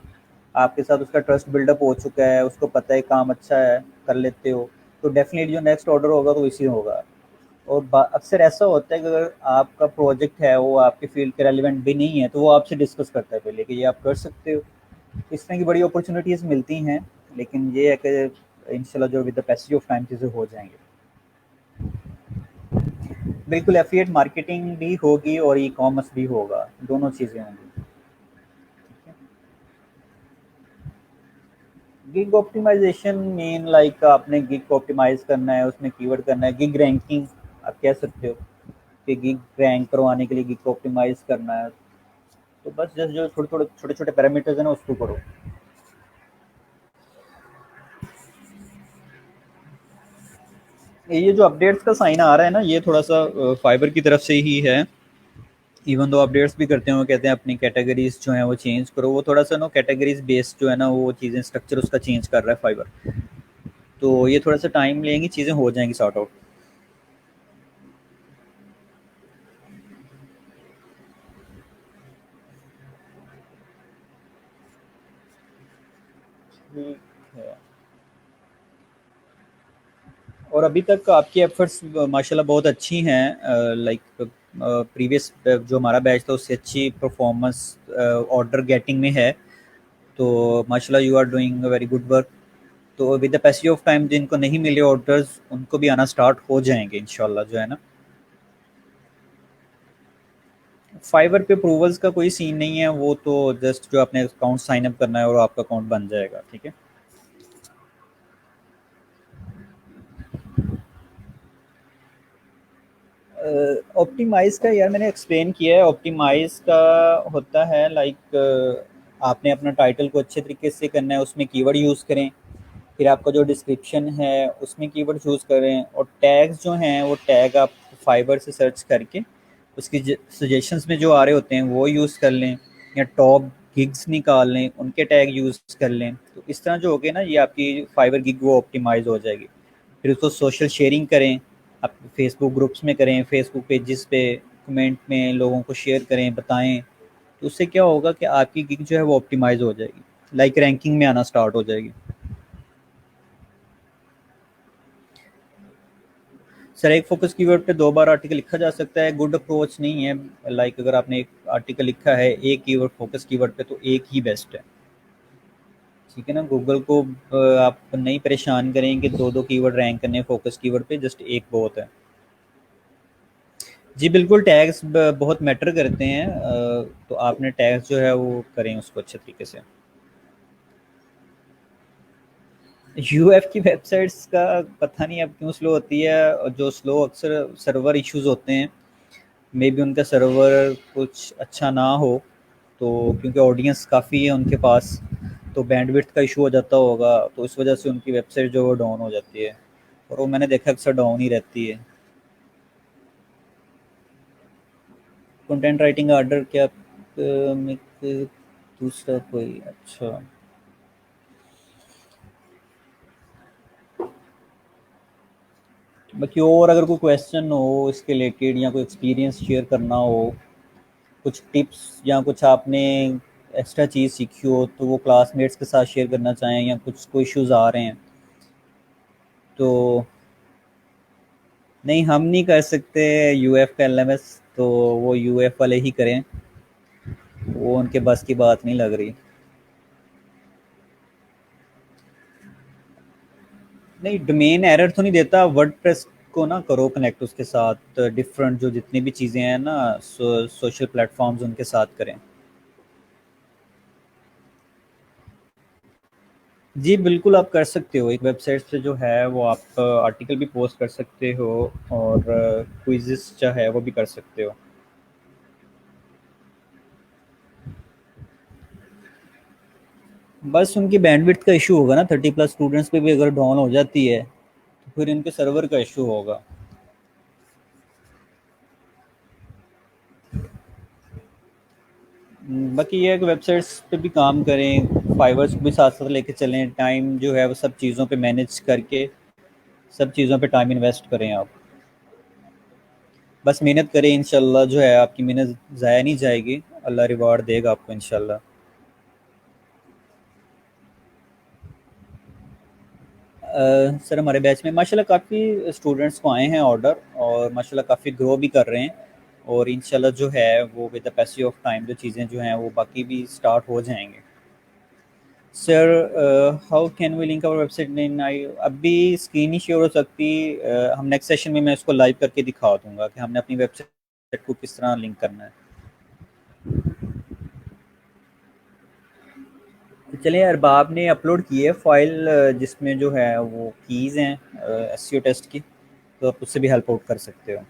Speaker 2: आपके साथ उसका ट्रस्ट बिल्डअप हो चुका है, उसको पता है काम अच्छा है, कर लेते हो, तो डेफिनेटली जो नेक्स्ट ऑर्डर होगा तो इसी होगा। और अक्सर ऐसा होता है कि अगर आपका प्रोजेक्ट है वो आपके फील्ड के रेलिवेंट भी नहीं है तो वो आपसे डिस्कस करता है पहले कि ये आप कर सकते हो। इस तरह की बड़ी अपॉर्चुनिटीज़ मिलती हैं, लेकिन ये है कि इंशाल्लाह जो with the passage of time चीज़ें हो जाएंगी। बिल्कुल एफिलिएट मार्केटिंग भी होगी और ई कॉमर्स भी होगा, दोनों चीज़ें होंगी। गिग ऑप्टिमाइजेशन मीन लाइक आपने गिग को ऑप्टिमाइज करना है, उसमें कीवर्ड करना है, गिग रैंकिंग आप कह सकते हो कि गिग रैंक करवाने के लिए गिग को ऑप्टिमाइज करना है। तो बस जस्ट जो छोटे छोटे पैरामीटर्स हैं ना उसको करो। ये जो अपडेट्स का साइन आ रहा है ना, ये थोड़ा सा फाइबर की तरफ से ही है। इवन दो अपडेट्स भी करते हैं, वो कहते हैं अपनी कैटेगरीज जो है वो चेंज करो, वो थोड़ा सा ना कैटेगरीज बेस्ड जो है ना वो चीज़ें स्ट्रक्चर उसका चेंज कर रहा है फाइबर। तो ये थोड़ा सा टाइम लेंगी, चीज़ें हो जाएंगी सॉर्ट आउट। ठीक है। और अभी तक आपकी एफर्ट्स माशाल्लाह बहुत अच्छी हैं, लाइक प्रीवियस जो हमारा बैच था उससे अच्छी परफॉर्मेंस ऑर्डर गेटिंग में है। तो माशाल्लाह you are doing very good work. तो with the passage of time जिनको नहीं मिले ऑर्डर्स उनको भी आना स्टार्ट हो जाएंगे इंशाल्लाह जो है ना। फाइवर पे अप्रूवल्स का कोई सीन नहीं है, वो तो जस्ट जो आपने अकाउंट साइन अप करना है और आपका अकाउंट बन जाएगा। ठीक है। ऑप्टिमाइज का यार मैंने एक्सप्लेन किया है। ऑप्टिमाइज का होता है लाइक आपने अपना टाइटल को अच्छे तरीके से करना है, उसमें कीवर्ड यूज़ करें, फिर आपका जो डिस्क्रिप्शन है उसमें कीवर्ड चूज़ करें, और टैग्स जो हैं वो टैग आप फाइबर से सर्च करके उसकी सजेशंस में जो आ रहे होते हैं वो यूज़ कर लें, या टॉप गिग्स निकाल लें उनके टैग यूज़ कर लें। तो इस तरह जो हो गए ना ये आपकी फाइबर गिग वो ऑप्टिमाइज हो जाएगी। फिर उसको सोशल शेयरिंग करें, आप फेसबुक ग्रुप्स में करें, फेसबुक पेजेस पे कमेंट में लोगों को शेयर करें, बताएं। तो उससे क्या होगा कि आपकी गिग जो है वो ऑप्टिमाइज हो जाएगी, लाइक रैंकिंग में आना स्टार्ट हो जाएगी। सर एक फोकस कीवर्ड पे दो बार आर्टिकल लिखा जा सकता है, गुड अप्रोच नहीं है। लाइक अगर आपने एक आर्टिकल लिखा है एक कीवर्ड फोकस कीवर्ड पे तो एक ही बेस्ट है। ठीक है ना, गूगल को आप नहीं परेशान करें कि दो दो कीवर्ड रैंक करने फोकस कीवर्ड पे, जस्ट एक बहुत है। जी बिल्कुल, टैग्स बहुत मैटर करते हैं, तो आपने टैग्स जो है वो करें उसको अच्छे तरीके से। यूएफ की वेबसाइट्स का पता नहीं अब क्यों स्लो होती है, और जो स्लो अक्सर सर्वर इश्यूज होते हैं, मे बी उनका सर्वर कुछ अच्छा ना हो, तो क्योंकि ऑडियंस काफ़ी है उनके पास, तो बैंडविड्थ का इशू हो जाता होगा, तो इस वजह से उनकी वेबसाइट जो वो डाउन हो जाती है, और वो मैंने देखा अक्सर डाउन ही रहती है। कंटेंट राइटिंग आर्डर क्या में दूसरा कोई अच्छा। बाकी और अगर कोई क्वेश्चन हो इसके रिलेटेड या कोई एक्सपीरियंस शेयर करना हो, कुछ टिप्स या कुछ आपने एक्स्ट्रा चीज़ सीखी हो तो वो क्लासमेट्स के साथ शेयर करना चाहें, या कुछ कोई इश्यूज आ रहे हैं तो। नहीं हम नहीं कर सकते यूएफ का एलएमएस, तो वो यूएफ वाले ही करें, वो उनके बस की बात नहीं लग रही। नहीं डोमेन एरर तो नहीं देता, वर्डप्रेस को ना करो कनेक्ट उसके साथ, डिफरेंट जो जितनी भी चीज़ें हैं ना सोशल प्लेटफॉर्म्स उनके साथ करें। जी बिल्कुल आप कर सकते हो, एक वेबसाइट से जो है वो आप आर्टिकल भी पोस्ट कर सकते हो, और क्विज़ेस जो है वो भी कर सकते हो। बस उनकी बैंडविड्थ का इशू होगा ना, 30+ स्टूडेंट्स पे भी अगर डाउन हो जाती है तो फिर इनके सर्वर का इशू होगा। बाकी ये है कि वेबसाइट्स पे भी काम करें, फाइवर्स को भी साथ साथ लेके चलें, टाइम जो है वो सब चीज़ों पे मैनेज करके सब चीज़ों पे टाइम इन्वेस्ट करें आप। बस मेहनत करें, इंशाल्लाह जो है आपकी मेहनत ज़ाया नहीं जाएगी। अल्लाह रिवार्ड देगा आपको इंशाल्लाह। सर हमारे बैच में माशाल्लाह काफ़ी स्टूडेंट्स को आए हैं ऑर्डर, और माशाल्लाह काफ़ी ग्रो भी कर रहे हैं, और इंशाल्लाह जो है वो with the passage of time जो चीज़ें जो हैं वो बाकी भी स्टार्ट हो जाएंगे। Sir how can we link our website in I, अभी स्क्रीन ही शेयर हो सकती, हम नेक्स्ट सेशन में मैं इसको लाइव करके दिखा दूंगा कि हमने अपनी वेबसाइट को किस तरह लिंक करना है। तो चलिए, अरबाब ने अपलोड की है फाइल जिसमें जो है वो कीज़ हैं एसईओ टेस्ट की, तो आप उससे भी हेल्प आउट कर सकते हो।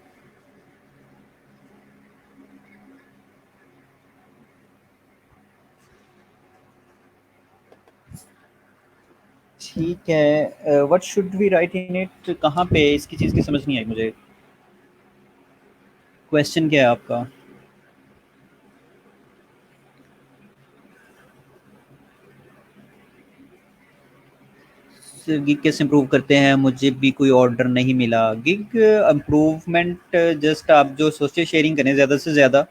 Speaker 2: ठीक है, what should we write in it, कहाँ पे इसकी चीज़ की समझ नहीं आई मुझे, क्वेश्चन क्या है आपका? गिग कैसे इम्प्रूव करते हैं, मुझे भी कोई ऑर्डर नहीं मिला। गिग इम्प्रूवमेंट जस्ट आप जो सोचिए शेयरिंग करें ज़्यादा से ज़्यादा,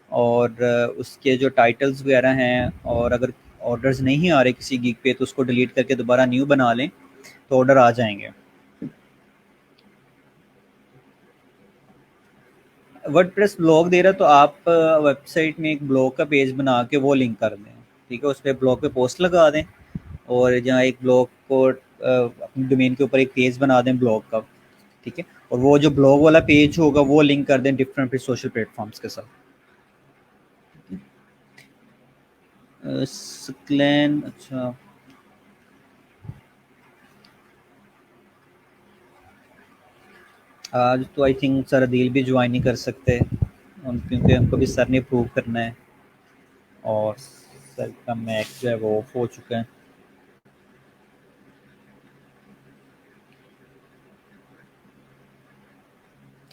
Speaker 2: और उसके जो टाइटल्स वगैरह हैं, और अगर ऑर्डर्स नहीं आ रहे किसी गिग पे तो उसको डिलीट करके दोबारा न्यू बना लें तो ऑर्डर आ जाएंगे। वर्डप्रेस ब्लॉग दे रहा तो आप वेबसाइट में एक ब्लॉग का पेज बना के वो लिंक कर दें, ठीक है, उस पर ब्लॉग पे पोस्ट लगा दें, और जहाँ एक ब्लॉग को अपनी डोमेन के ऊपर एक पेज बना दें ब्लॉग का, ठीक है, और वो जो ब्लॉग वाला पेज होगा वो लिंक कर दें डिफरेंट फिर सोशल प्लेटफॉर्म्स के साथ। स्क्लैन, अच्छा, आज तो आई थिंक सर अदील भी ज्वाइन नहीं कर सकते क्योंकि हमको भी सर ने अप्रूव करना है, और सर का मैक जो है वो ऑफ हो चुका है।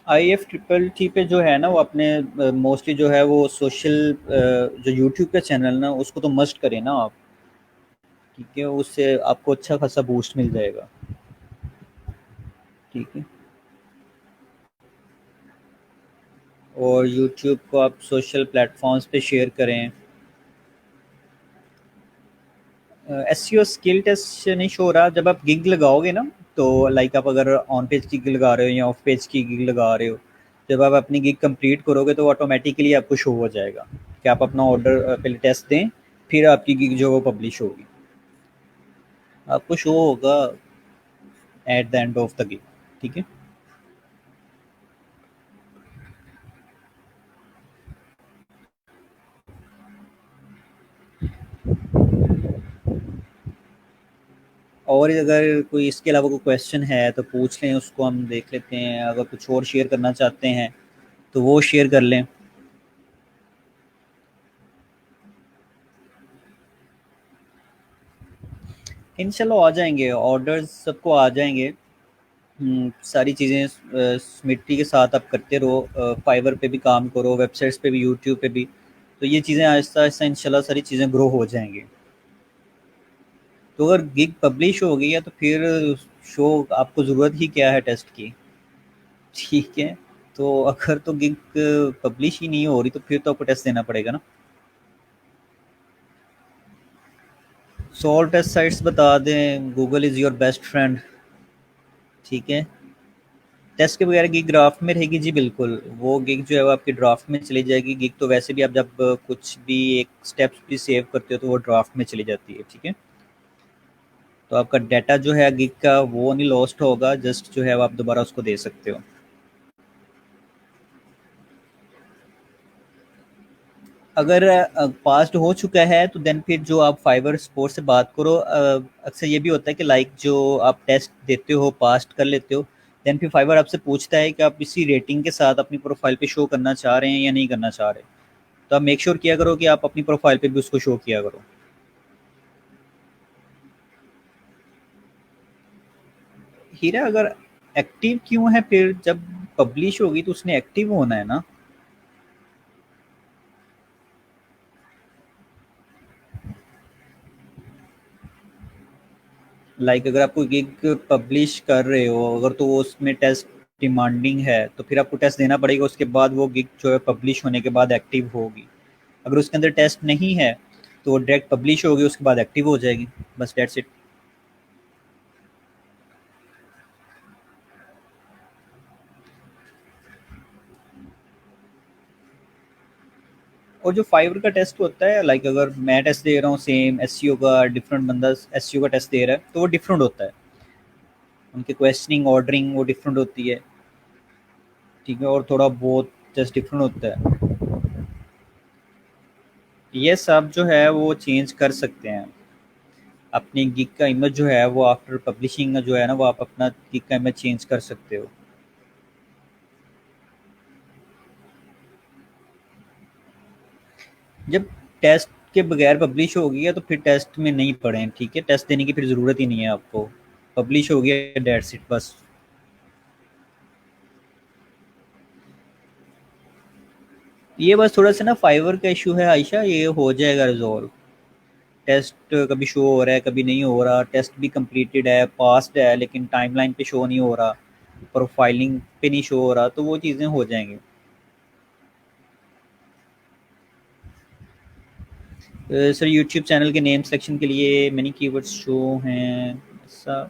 Speaker 2: IF-TTT पे जो है ना वो अपने मोस्टली जो है वो सोशल जो यूट्यूब का चैनल ना उसको तो मस्ट करें ना आप, ठीक है, उससे आपको अच्छा खासा बूस्ट मिल जाएगा, ठीक है। और यूट्यूब को आप सोशल प्लेटफॉर्म्स पे शेयर करें। एसईओ स्किल टेस्ट नहीं शो हो रहा, जब आप गिग लगाओगे ना, तो लाइक आप अगर ऑन पेज की गिग लगा रहे हो या ऑफ पेज की गिग लगा रहे हो, जब आप अपनी गिग कंप्लीट करोगे तो ऑटोमेटिकली आपको शो हो जाएगा कि आप अपना ऑर्डर पहले टेस्ट दें, फिर आपकी गिग जो वो पब्लिश होगी, आपको शो होगा at the end of the gig, ठीक है। और अगर कोई इसके अलावा कोई क्वेश्चन है तो पूछ लें, उसको हम देख लेते हैं, अगर कुछ और शेयर करना चाहते हैं तो वो शेयर कर लें। इंशाल्लाह आ जाएंगे ऑर्डर्स, सबको आ जाएंगे। सारी चीज़ें स्मिट्टी के साथ आप करते रहो, फाइवर पे भी काम करो, वेबसाइट्स पे भी, यूट्यूब पे भी, तो ये चीज़ें आहिस्ता आहिस्ता इंशाल्लाह सारी चीज़ें ग्रो हो जाएंगी। तो अगर गिग पब्लिश हो गई है तो फिर शो आपको ज़रूरत ही क्या है टेस्ट की, ठीक है। तो अगर तो गिग पब्लिश ही नहीं हो रही तो फिर तो आपको टेस्ट देना पड़ेगा ना। सॉल्व टेस्ट साइट्स बता दें, Google is your best friend, ठीक है। टेस्ट के बगैर गिग ड्राफ्ट में रहेगी जी, बिल्कुल वो गिग जो है वो आपकी ड्राफ्ट में चली जाएगी। गिग तो वैसे भी आप जब कुछ भी एक स्टेप्स भी सेव करते हो तो वो ड्राफ्ट में चली जाती है, ठीक है। तो आपका डाटा जो है गिग का वो नहीं लॉस्ट होगा, जस्ट जो है वो आप दोबारा उसको दे सकते हो। अगर पास्ट हो चुका है तो देन फिर जो आप फाइवर स्पोर्ट से बात करो, अक्सर ये भी होता है कि लाइक जो आप टेस्ट देते हो पास कर लेते हो, देन फिर फाइवर आपसे पूछता है कि आप इसी रेटिंग के साथ अपनी प्रोफाइल पे शो करना चाह रहे हैं या नहीं करना चाह रहे, तो आप मेक श्योर किया करो कि आप अपनी प्रोफाइल पे भी उसको शो किया करो। हीरा अगर एक्टिव क्यों है, फिर जब पब्लिश होगी तो उसने एक्टिव होना है ना। लाइक अगर आप कोई गिग पब्लिश कर रहे हो अगर, तो वो उसमें टेस्ट डिमांडिंग है तो फिर आपको टेस्ट देना पड़ेगा, उसके बाद वो गिग जो है पब्लिश होने के बाद एक्टिव होगी। अगर उसके अंदर टेस्ट नहीं है तो डायरेक्ट पब्लिश होगी, उसके बाद एक्टिव हो जाएगी, बस दैट्स इट। और जो फाइवर का टेस्ट होता है, लाइक अगर मैं टेस्ट दे रहा हूँ सेम एसईओ का, डिफरेंट बंदा एसईओ का टेस्ट दे रहा है, तो वो डिफरेंट होता है, उनके क्वेश्चनिंग ऑर्डरिंग वो डिफरेंट होती है, ठीक है, और थोड़ा बहुत जस्ट डिफरेंट होता है। ये सब जो है वो चेंज कर सकते हैं। अपनी गिग का इमेज जो है वो आफ्टर पब्लिशिंग जो है ना, वो आप अपना गिग का इमेज चेंज कर सकते हो। जब टेस्ट के बगैर पब्लिश हो गया तो फिर टेस्ट में नहीं पढ़ें, ठीक है, टेस्ट देने की फिर ज़रूरत ही नहीं है आपको, पब्लिश हो गया डेट्स इट बस। ये बस थोड़ा सा ना फाइवर का इशू है आयशा, ये हो जाएगा रिजॉल्व। टेस्ट कभी शो हो रहा है, कभी नहीं हो रहा, टेस्ट भी कंप्लीटेड है, पास्ड है, लेकिन टाइमलाइन पे शो नहीं हो रहा, प्रोफाइलिंग पे नहीं शो हो रहा, तो वो चीज़ें हो जाएंगी। सर यूट्यूब चैनल के नेम सेक्शन के लिए मैनी कीवर्ड्स शो हैं, ऐसा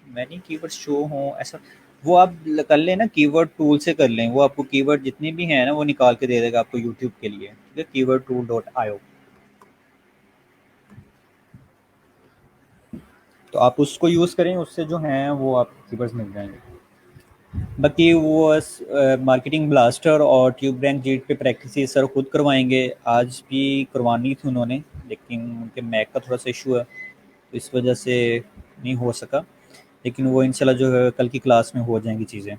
Speaker 2: मैनी कीवर्ड्स शो हों ऐसा, वो आप कर लें ना, कीवर्ड टूल से कर लें, वो आपको कीवर्ड जितने भी हैं ना वो निकाल के दे देगा आपको यूट्यूब के लिए, ठीक है, कीवर्ड टूल डॉट आयो। तो आप उसको यूज़ करें, उससे जो हैं वो आपको कीवर्ड्स मिल जाएंगे। बाकी वो मार्केटिंग ब्लास्टर और ट्यूब रैंक जीट पे प्रैक्टिस सर खुद करवाएंगे, आज भी करवानी थी उन्होंने, लेकिन उनके मैक का थोड़ा सा इशू है, तो इस वजह से नहीं हो सका, लेकिन वो इंशाल्लाह जो है कल की क्लास में हो जाएंगी चीज़ें।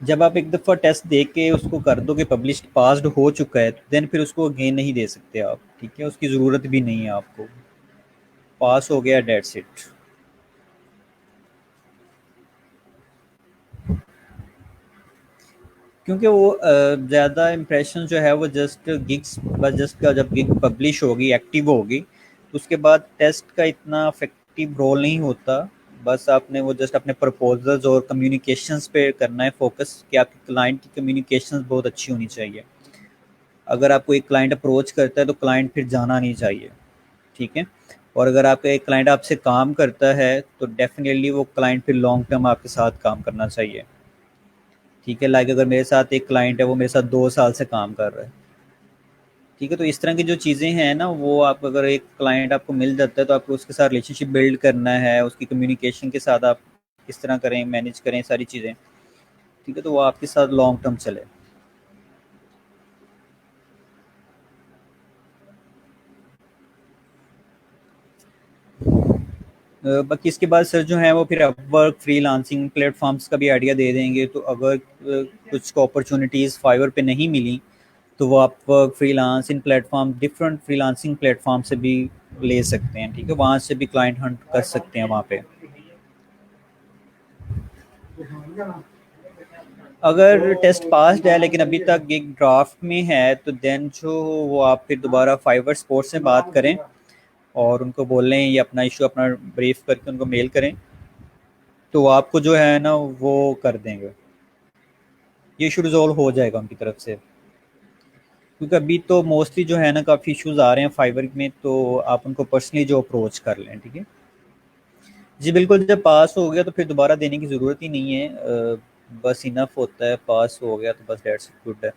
Speaker 2: जब आप एक दफ़ा टेस्ट दे के उसको कर दो कि पब्लिश पास्ड हो चुका है, तो देन फिर उसको अगेन नहीं दे सकते आप, ठीक है, उसकी ज़रूरत भी नहीं है आपको, पास हो गया डेट्स इट। क्योंकि वो ज़्यादा इम्प्रेशन जो है वो जस्ट गिग्स बस, जस्ट का जब गिग पब्लिश होगी एक्टिव होगी तो उसके बाद टेस्ट का इतना अफेक्टिव रोल नहीं होता। बस आपने वो जस्ट अपने प्रपोजल्स और कम्युनिकेशंस पे करना है फोकस, कि आपकी क्लाइंट की कम्युनिकेशंस बहुत अच्छी होनी चाहिए। अगर आपको एक क्लाइंट अप्रोच करता है तो क्लाइंट फिर जाना नहीं चाहिए, ठीक है, और अगर आपका एक क्लाइंट आपसे काम करता है तो डेफिनेटली वो क्लाइंट फिर लॉन्ग टर्म आपके साथ काम करना चाहिए, ठीक है। लाइक अगर मेरे साथ एक क्लाइंट है, वो मेरे साथ 2 साल से काम कर रहा है, ठीक है, तो इस तरह की जो चीज़ें हैं ना, वो आप अगर एक क्लाइंट आपको मिल जाता है तो आपको उसके साथ रिलेशनशिप बिल्ड करना है, उसकी कम्युनिकेशन के साथ आप किस तरह करें, मैनेज करें सारी चीज़ें, ठीक है, तो वो आपके साथ लॉन्ग टर्म चले। बाकी इसके बाद सर जो है वो फिर अपवर्क फ्रीलांसिंग प्लेटफॉर्म्स का भी आइडिया दे देंगे, तो अगर कुछ को अपॉर्चुनिटीज़ फाइवर पे नहीं मिली तो वो आप फ्रीलांस इन प्लेटफॉर्म, डिफरेंट फ्रीलांसिंग प्लेटफॉर्म से भी ले सकते हैं, ठीक है, वहाँ से भी क्लाइंट हंट कर सकते हैं वहाँ पे। अगर टेस्ट पास्ड है लेकिन अभी तक गिग ड्राफ्ट में है, तो देन जो वो आप फिर दोबारा फाइवर स्पोर्ट्स से बात करें और उनको बोलें ये अपना इशू अपना ब्रीफ करके उनको मेल करें, तो वो आपको जो है ना वो कर देंगे, ये इशू रिजॉल्व हो जाएगा उनकी तरफ से। क्योंकि अभी तो मोस्टली जो है ना काफ़ी इश्यूज आ रहे हैं फाइबर में, तो आप उनको पर्सनली जो अप्रोच कर लें, ठीक है। जी बिल्कुल, जब पास हो गया तो फिर दोबारा देने की ज़रूरत ही नहीं है, बस इनफ होता है, पास हो गया तो बस दैट्स गुड है।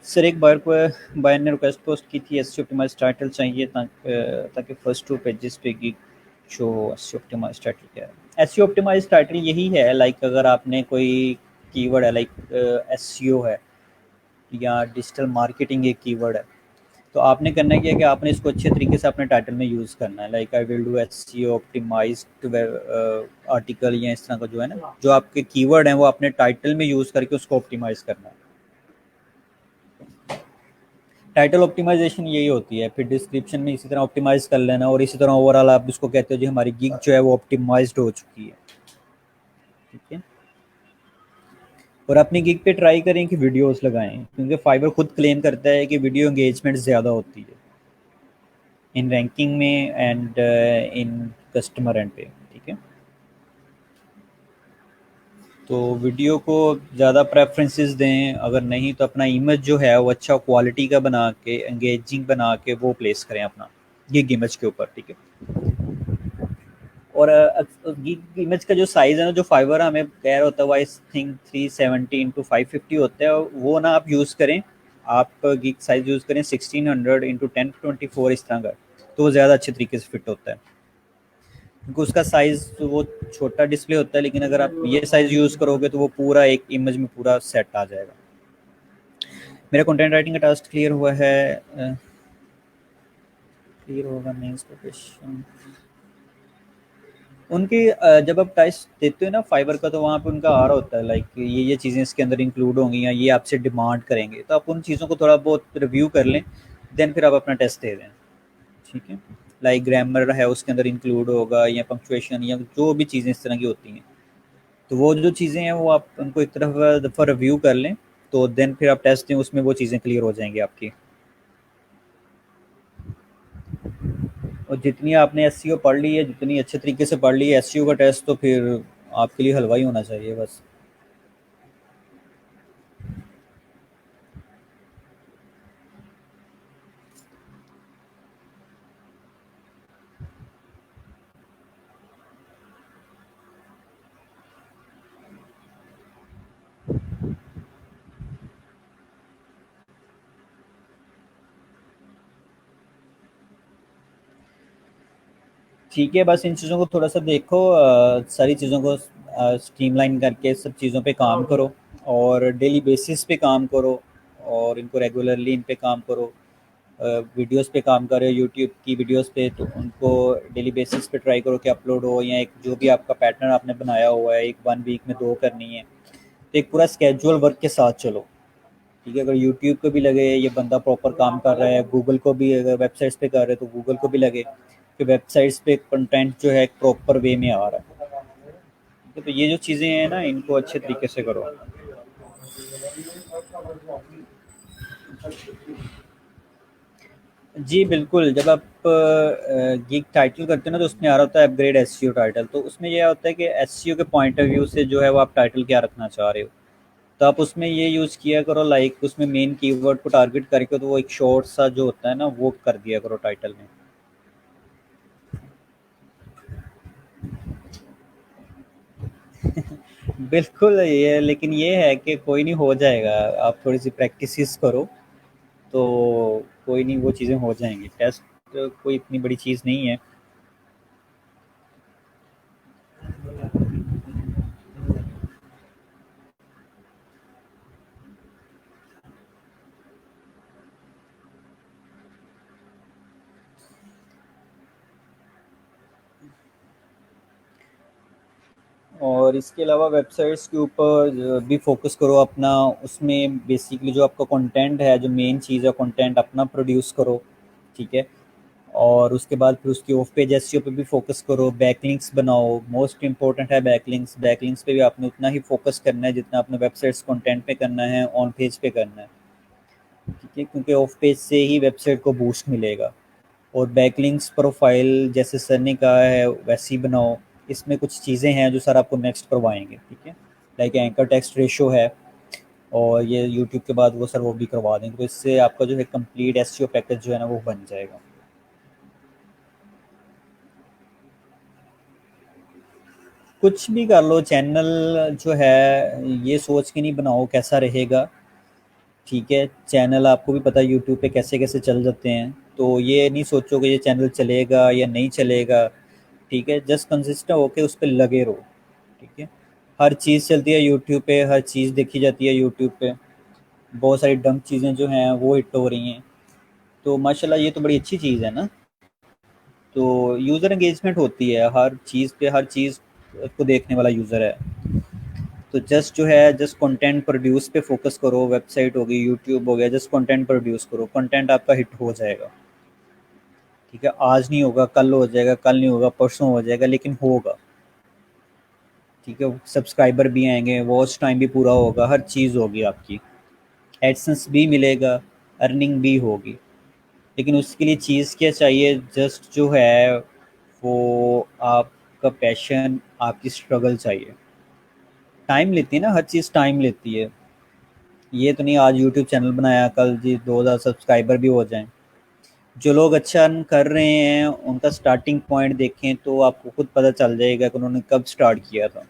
Speaker 2: सर एक बायर ने रिक्वेस्ट पोस्ट की थी, एस ऑप्टिमाइज टाइटल चाहिए ताकि फर्स्ट 2 पेजेस पे गिग शो हो। एस ऑप्टिमाइज टाइटल क्या है? एस ऑप्टिमाइज टाइटल यही है, लाइक अगर आपने कोई कीवर्ड है, लाइक एस है या डिजिटल मार्केटिंग एक कीवर्ड है, तो आपने करना क्या है कि आपने इसको अच्छे तरीके से अपने टाइटल में यूज़ करना है, like I will do SEO optimized article, या इस तरह का जो है ना, जो आपके कीवर्ड हैं वो अपने टाइटल में यूज़ करके उसको ऑप्टिमाइज़ करना है। टाइटल ऑप्टिमाइजेशन यही होती है, फिर डिस्क्रिप्शन में इसी तरह ऑप्टिमाइज कर लेना, और इसी तरह ओवरऑल आप उसको कहते हो जी हमारी गिग जो है वो ऑप्टिमाइज्ड हो चुकी है, ठीक है। और अपनी गिग पे ट्राई करें कि वीडियोस लगाएं, क्योंकि फाइबर खुद क्लेम करता है कि वीडियो एंगेजमेंट ज़्यादा होती है। इन रैंकिंग में एंड इन कस्टमर एंड पे, ठीक है। तो वीडियो को ज़्यादा प्रेफरेंसेस दें, अगर नहीं तो अपना इमेज जो है वो अच्छा क्वालिटी का बना के एंगेजिंग बना के वो प्लेस करें अपना गिग इमेज के ऊपर, ठीक है। और गिग इमेज का जो साइज़ है ना, जो फाइवर हमें कह रहा होता है वो आई थिंक 370 × 550 होता है, वो ना आप यूज़ करें, आप गिग साइज़ यूज़ करें 1600 × 1024 इस तरह का, तो वो ज़्यादा अच्छे तरीके से फिट होता है, क्योंकि उसका साइज़ तो वो छोटा डिस्प्ले होता है, लेकिन अगर आप ये साइज़ यूज़ करोगे तो वो पूरा एक इमेज में पूरा सेट आ जाएगा। मेरा कंटेंट राइटिंग का टास्क क्लियर हुआ है, क्लियर होगा मेंस प्रोफेशन उनकी। जब आप टेस्ट देते हो ना फाइवर का, तो वहाँ पे उनका आ रहा होता है लाइक ये चीज़ें इसके अंदर इंक्लूड होंगी या ये आपसे डिमांड करेंगे, तो आप उन चीज़ों को थोड़ा बहुत रिव्यू कर लें, देन फिर आप अपना टेस्ट दे दें, ठीक है। लाइक ग्रामर है उसके अंदर इंक्लूड होगा, या पंक्चुएशन, या जो भी चीज़ें इस तरह की होती हैं, तो वो जो चीज़ें हैं वो आप उनको एक तरफ दफ़ा रिव्यू कर लें, तो देन फिर आप टेस्ट दें, उसमें वो चीज़ें क्लियर हो जाएंगी आपकी। और जितनी आपने एसईओ पढ़ ली है, जितनी अच्छे तरीके से पढ़ ली है एसईओ का टेस्ट, तो फिर आपके लिए हलवा ही होना चाहिए बस। ठीक है, बस इन चीज़ों को थोड़ा सा देखो, सारी चीज़ों को स्ट्रीमलाइन करके सब चीज़ों पे काम करो, और डेली बेसिस पे काम करो, और इनको रेगुलरली इन पे काम करो। वीडियोस पे काम कर रहे हो यूट्यूब की वीडियोस पे, तो उनको डेली बेसिस पे ट्राई करो कि अपलोड हो, या एक जो भी आपका पैटर्न आपने बनाया हुआ है, एक 1 वीक में 2 करनी है, तो एक पूरा स्केजुअल वर्क के साथ चलो, ठीक है। अगर यूट्यूब को भी लगे ये बंदा प्रॉपर काम कर रहा है, गूगल को भी, अगर वेबसाइट्स पे कर रहे हैं तो गूगल को भी लगे कि वेबसाइट्स पे कंटेंट जो है एक प्रॉपर वे में आ रहा है, ठीक है। तो ये जो चीज़ें हैं ना, इनको अच्छे तरीके से करो। जी बिल्कुल, जब आप गिग टाइटल करते हो ना, तो उसमें आ रहा होता है अपग्रेड एसईओ टाइटल, तो उसमें ये होता है कि एसईओ के पॉइंट ऑफ व्यू से जो है वो आप टाइटल क्या रखना चाह रहे हो, तो आप उसमें ये यूज़ किया करो, लाइक उसमें मेन कीवर्ड को टारगेट करके, तो वो एक शॉर्ट सा जो होता है ना वो कर दिया करो टाइटल में। बिल्कुल ये, लेकिन ये है कि कोई नहीं, हो जाएगा, आप थोड़ी सी प्रैक्टिस करो, तो कोई नहीं, वो चीज़ें हो जाएंगी। टेस्ट कोई इतनी बड़ी चीज़ नहीं है। और इसके अलावा वेबसाइट्स के ऊपर भी फोकस करो अपना, उसमें बेसिकली जो आपका कंटेंट है, जो मेन चीज़ है, कंटेंट अपना प्रोड्यूस करो, ठीक है। और उसके बाद फिर उसकी ऑफ पेज एसईओ पे भी फोकस करो, बैकलिंक्स बनाओ, मोस्ट इंपॉर्टेंट है बैकलिंक्स। बैकलिंक्स पे भी आपने उतना ही फोकस करना है जितना आपने वेबसाइट्स कंटेंट पे करना है, ऑन पेज पे करना है, ठीक है, क्योंकि ऑफ पेज से ही वेबसाइट को बूस्ट मिलेगा। और बैकलिंक्स प्रोफाइल जैसे सर ने कहा है वैसी बनाओ, इसमें कुछ चीज़ें हैं जो सर आपको नेक्स्ट करवाएंगे, ठीक है। लाइक एंकर टेक्स्ट रेशो है, और ये यूट्यूब के बाद वो सर वो भी करवा देंगे, तो इससे आपका जो है कंप्लीट एसईओ पैकेज जो है ना वो बन जाएगा। कुछ भी कर लो, चैनल जो है ये सोच के नहीं बनाओ कैसा रहेगा, ठीक है। चैनल आपको भी पता है यूट्यूब पे कैसे कैसे चल जाते हैं, तो ये नहीं सोचो कि ये चैनल चलेगा या नहीं चलेगा, ठीक है। जस्ट कंसिस्टेंट होके उस पर लगे रहो, ठीक है। हर चीज़ चलती है यूट्यूब पे, हर चीज़ देखी जाती है यूट्यूब पे, बहुत सारी डंप चीज़ें जो हैं वो हिट हो रही हैं, तो माशाल्लाह ये तो बड़ी अच्छी चीज़ है ना। तो यूज़र एंगेजमेंट होती है हर चीज़ पे, हर चीज़ को देखने वाला यूज़र है। तो जस्ट जो है जस्ट कंटेंट प्रोड्यूस पे फोकस करो, वेबसाइट होगी, यूट्यूब हो गया, जस्ट कंटेंट प्रोड्यूस करो, कंटेंट आपका हिट हो जाएगा, ठीक है। आज नहीं होगा कल हो जाएगा, कल नहीं होगा परसों हो जाएगा, लेकिन होगा, ठीक है। सब्सक्राइबर भी आएंगे, वॉच टाइम भी पूरा होगा, हर चीज़ होगी आपकी, एडसेंस भी मिलेगा, अर्निंग भी होगी, लेकिन उसके लिए चीज़ क्या चाहिए, जस्ट जो है वो आपका पैशन, आपकी स्ट्रगल चाहिए। टाइम लेती है ना, हर चीज़ टाइम लेती है। ये तो नहीं आज यूट्यूब चैनल बनाया कल जी 2000 सब्सक्राइबर भी हो जाएं। जो लोग अच्छा अर्न कर रहे हैं उनका स्टार्टिंग पॉइंट देखें तो आपको खुद पता चल जाएगा कि उन्होंने कब स्टार्ट किया था।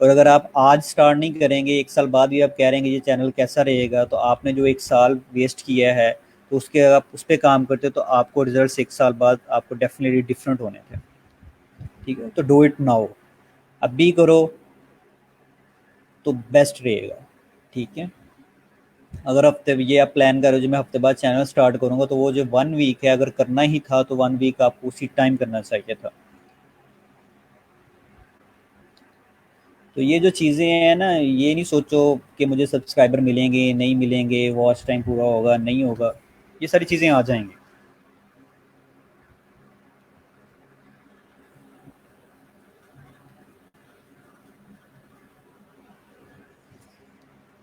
Speaker 2: और अगर आप आज स्टार्ट नहीं करेंगे, 1 साल बाद भी आप कह रहे हैं कि ये चैनल कैसा रहेगा, तो आपने जो 1 साल वेस्ट किया है, तो उसके आप उस पे काम करते तो आपको रिजल्ट्स 1 साल बाद आपको डेफिनेटली डिफरेंट होने थे। ठीक है, तो डू इट नाउ, अभी करो तो बेस्ट रहेगा। ठीक है, अगर हफ्ते ये आप प्लान करो जो मैं हफ्ते बाद चैनल स्टार्ट करूंगा, तो वो जो 1 वीक है अगर करना ही था तो 1 वीक आपको उसी टाइम करना चाहिए था। तो ये जो चीज़ें हैं ना, ये नहीं सोचो कि मुझे सब्सक्राइबर मिलेंगे नहीं मिलेंगे, वॉच टाइम पूरा होगा नहीं होगा, ये सारी चीज़ें आ जाएंगी।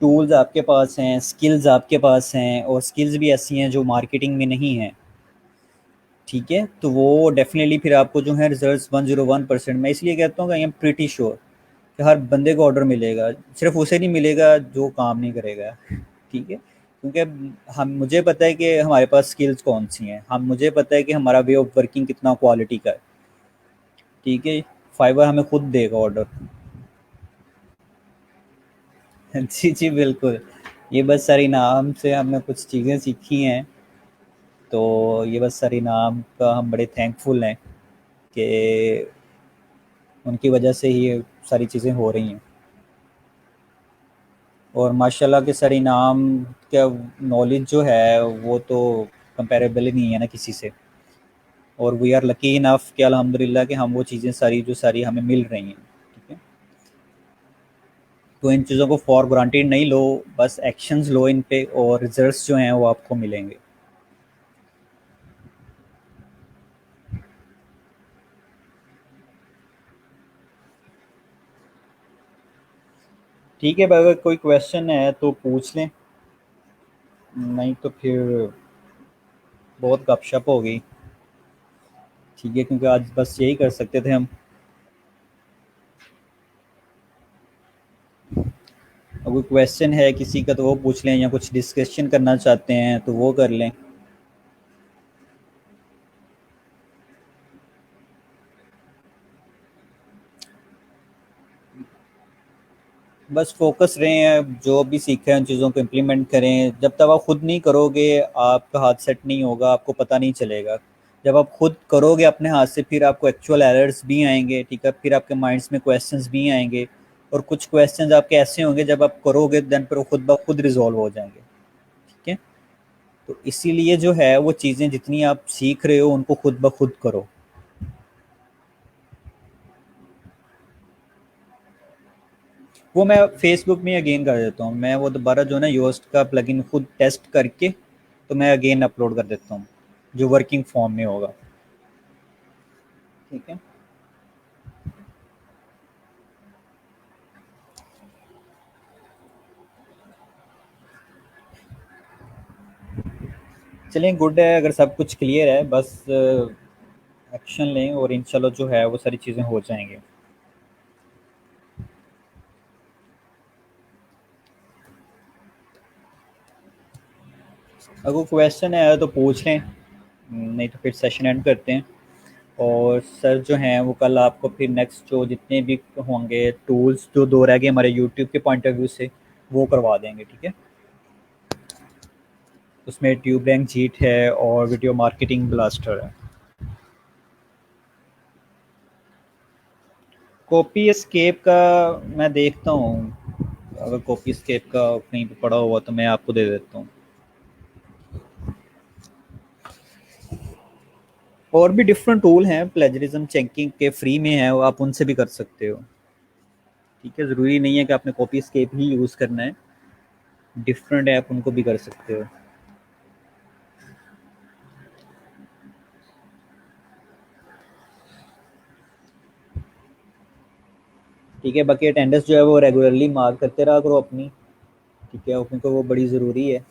Speaker 2: टूल्स आपके पास हैं, स्किल्स आपके पास हैं, और स्किल्स भी ऐसी हैं जो मार्केटिंग में नहीं हैं। ठीक है, तो वो डेफिनेटली फिर आपको जो है रिजल्ट्स 101%, मैं इसलिए कहता हूँ कि आई एम प्रीटी श्योर कि हर बंदे को ऑर्डर मिलेगा, सिर्फ उसे नहीं मिलेगा जो काम नहीं करेगा। ठीक है, क्योंकि हम मुझे पता है कि हमारे पास स्किल्स कौन सी हैं, हम मुझे पता है कि हमारा वे ऑफ वर्किंग कितना क्वालिटी का है। ठीक है, फाइवर हमें खुद देगा ऑर्डर। जी जी बिल्कुल, ये बस सर इनाम से हमने कुछ चीज़ें सीखी हैं, तो ये बस सर इनाम का हम बड़े थैंकफुल हैं कि उनकी वजह से ही ये सारी चीज़ें हो रही हैं। और माशाल्लाह के सर इनाम का नॉलेज जो है वो तो कंपेरेबल ही नहीं है ना किसी से। और वी आर लकी इनफ कि अल्हम्दुलिल्लाह कि हम वो चीज़ें सारी जो सारी हमें मिल रही हैं। ठीक है, तो इन चीज़ों को फॉर ग्रांटेड नहीं लो, बस एक्शंस लो इन पे और रिजल्ट्स जो हैं वो आपको मिलेंगे। ठीक है, अगर कोई क्वेश्चन है तो पूछ लें, नहीं तो फिर बहुत गपशप हो गई। ठीक है, क्योंकि आज बस यही कर सकते थे हम। अगर कोई क्वेश्चन है किसी का तो वो पूछ लें, या कुछ डिस्कशन करना चाहते हैं तो वो कर लें। बस फोकस रहें, जो भी सीखे हैं उन चीज़ों को इम्प्लीमेंट करें। जब तक आप खुद नहीं करोगे आपका हाथ सेट नहीं होगा, आपको पता नहीं चलेगा। जब आप खुद करोगे अपने हाथ से फिर आपको एक्चुअल एरर्स भी आएंगे। ठीक है, फिर आपके माइंड्स में क्वेश्चंस भी आएंगे, और कुछ क्वेश्चंस आपके ऐसे होंगे जब आप करोगे देन फिर वो खुद ब खुद रिजॉल्व हो जाएंगे। ठीक है, तो इसीलिए जो है वो चीज़ें जितनी आप सीख रहे हो उनको खुद ब खुद करो। वो मैं फेसबुक में अगेन कर देता हूँ, मैं वो दोबारा जो है ना योस्ट का प्लगइन खुद टेस्ट करके तो मैं अगेन अपलोड कर देता हूँ जो वर्किंग फॉर्म में होगा। ठीक है, चलें गुड है, अगर सब कुछ क्लियर है बस एक्शन लें और इंशाल्लाह जो है वो सारी चीज़ें हो जाएंगी। अगर क्वेश्चन है तो पूछ लें, नहीं तो फिर सेशन एंड करते हैं। और सर जो हैं वो कल आपको फिर नेक्स्ट जो जितने भी होंगे टूल्स जो दो रह गए हमारे यूट्यूब के पॉइंट ऑफ व्यू से वो करवा देंगे। ठीक है, उसमें ट्यूब रैंक जीट है और वीडियो मार्केटिंग ब्लास्टर है। कॉपी एस्केप का मैं देखता हूँ, अगर कॉपी एस्केप का कहीं पे पड़ा हुआ तो मैं आपको दे देता हूँ। और भी डिफरेंट टूल हैं प्लेजरिज्म चेकिंग के, फ्री में है, वो आप उनसे भी कर सकते हो। ठीक है, ज़रूरी नहीं है कि आपने कॉपी एस्केप ही यूज़ करना है, डिफरेंट ऐप उनको भी कर सकते हो। ठीक है, बाकी अटेंडेंस जो है वो रेगुलरली मार्क करते रहा करो अपनी। ठीक है, क्योंकि वो बड़ी ज़रूरी है।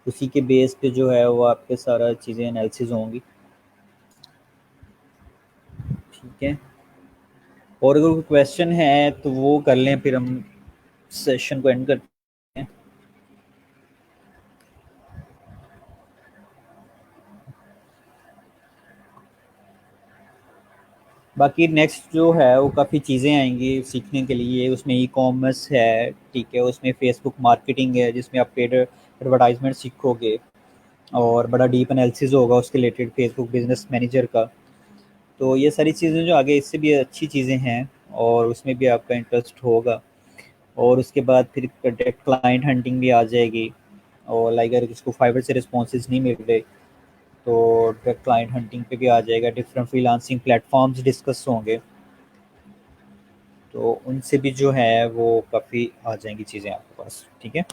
Speaker 2: उसी के बेस पे जो है वो आपके सारा चीज़ें एनालिसिस होंगी। ठीक है, और अगर कोई क्वेश्चन है तो वो कर लें, फिर हम सेशन को एंड करते हैं। बाकी नेक्स्ट जो है वो काफ़ी चीज़ें आएंगी सीखने के लिए। उसमें ई कॉमर्स है, ठीक है, उसमें फेसबुक मार्केटिंग है जिसमें आप पेड एडवर्टाइजमेंट सीखोगे, और बड़ा डीप एनालिसिस होगा उसके रिलेटेड फेसबुक बिजनेस मैनेजर का। तो ये सारी चीज़ें जो आगे इससे भी अच्छी चीज़ें हैं और उसमें भी आपका इंटरेस्ट होगा। और उसके बाद फिर डायरेक्ट क्लाइंट हंटिंग भी आ जाएगी, और लाइक अगर किसको फाइवर से रिस्पॉन्सेज नहीं मिल रहे तो डायरेक्ट क्लाइंट हंटिंग पे भी आ जाएगा। डिफरेंट फ्रीलांसिंग प्लेटफॉर्म्स डिस्कस होंगे, तो उनसे भी जो है वो काफ़ी आ जाएंगी चीज़ें आपके पास। ठीक है,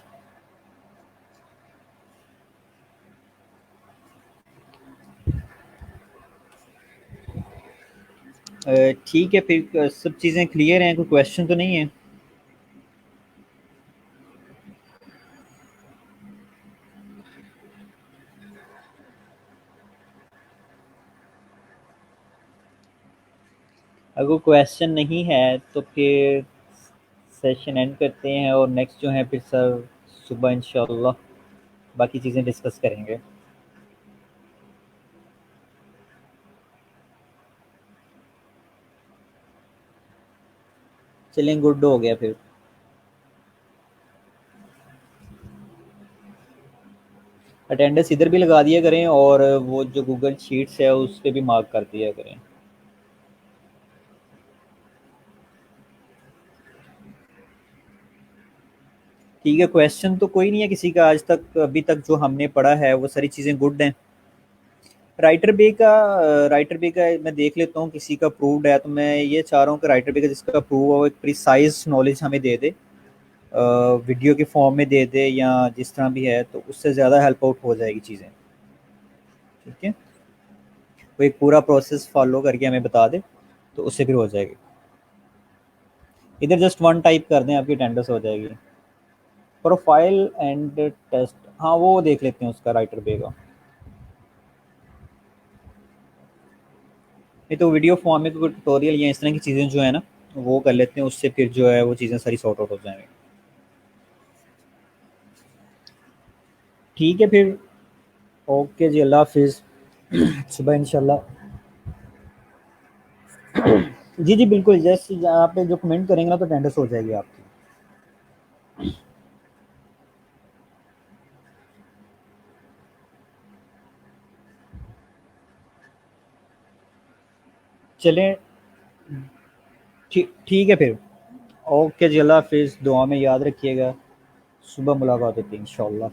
Speaker 2: ठीक है, फिर सब चीज़ें क्लियर हैं, कोई क्वेश्चन तो नहीं है? अगर क्वेश्चन नहीं है तो फिर सेशन एंड करते हैं, और नेक्स्ट जो है फिर सर सुबह इंशाल्लाह बाकी चीज़ें डिस्कस करेंगे। चलें, गुड हो गया फिर। अटेंडेंस इधर भी लगा दिया करें, और वो जो गूगल शीट्स है उस पर भी मार्क कर दिया करें। ठीक है, क्वेश्चन तो कोई नहीं है किसी का आज तक, अभी तक जो हमने पढ़ा है वो सारी चीज़ें गुड हैं। राइटर बे का मैं देख लेता हूँ, किसी का अप्रूव्ड है तो मैं ये चाह रहा हूँ कि राइटर बे का जिसका अप्रूव हो एक प्रिसाइज नॉलेज हमें दे दे, वीडियो के फॉर्म में दे दे या जिस तरह भी है, तो उससे ज़्यादा हेल्प आउट हो जाएगी चीज़ें। ठीक है, वो एक पूरा प्रोसेस फॉलो करके हमें बता दे तो उससे फिर हो जाएगी। इधर जस्ट वन टाइप कर दें, आपकी अटेंडेंस हो जाएगी। प्रोफाइल एंड टेस्ट, हाँ वो देख लेते हैं उसका, राइटर बे का। नहीं तो वीडियो फॉर्म में कोई ट्यूटोरियल या इस तरह की चीज़ें जो है ना वो कर लेते हैं, उससे फिर जो है वो चीज़ें सारी सॉर्ट आउट हो जाएंगी। ठीक है फिर, ओके जी, अल्लाह हाफिज़। सुबह इंशाल्लाह। जी जी बिल्कुल, जैसे यहाँ पे जो कमेंट करेंगे ना तो अटेंडेंस हो जाएगी आपकी। चलें, ठीक ठीक है फिर, ओके जी, अल्लाह हाफिज़, दुआ में याद रखिएगा। सुबह मुलाकात होती है इंशाल्लाह।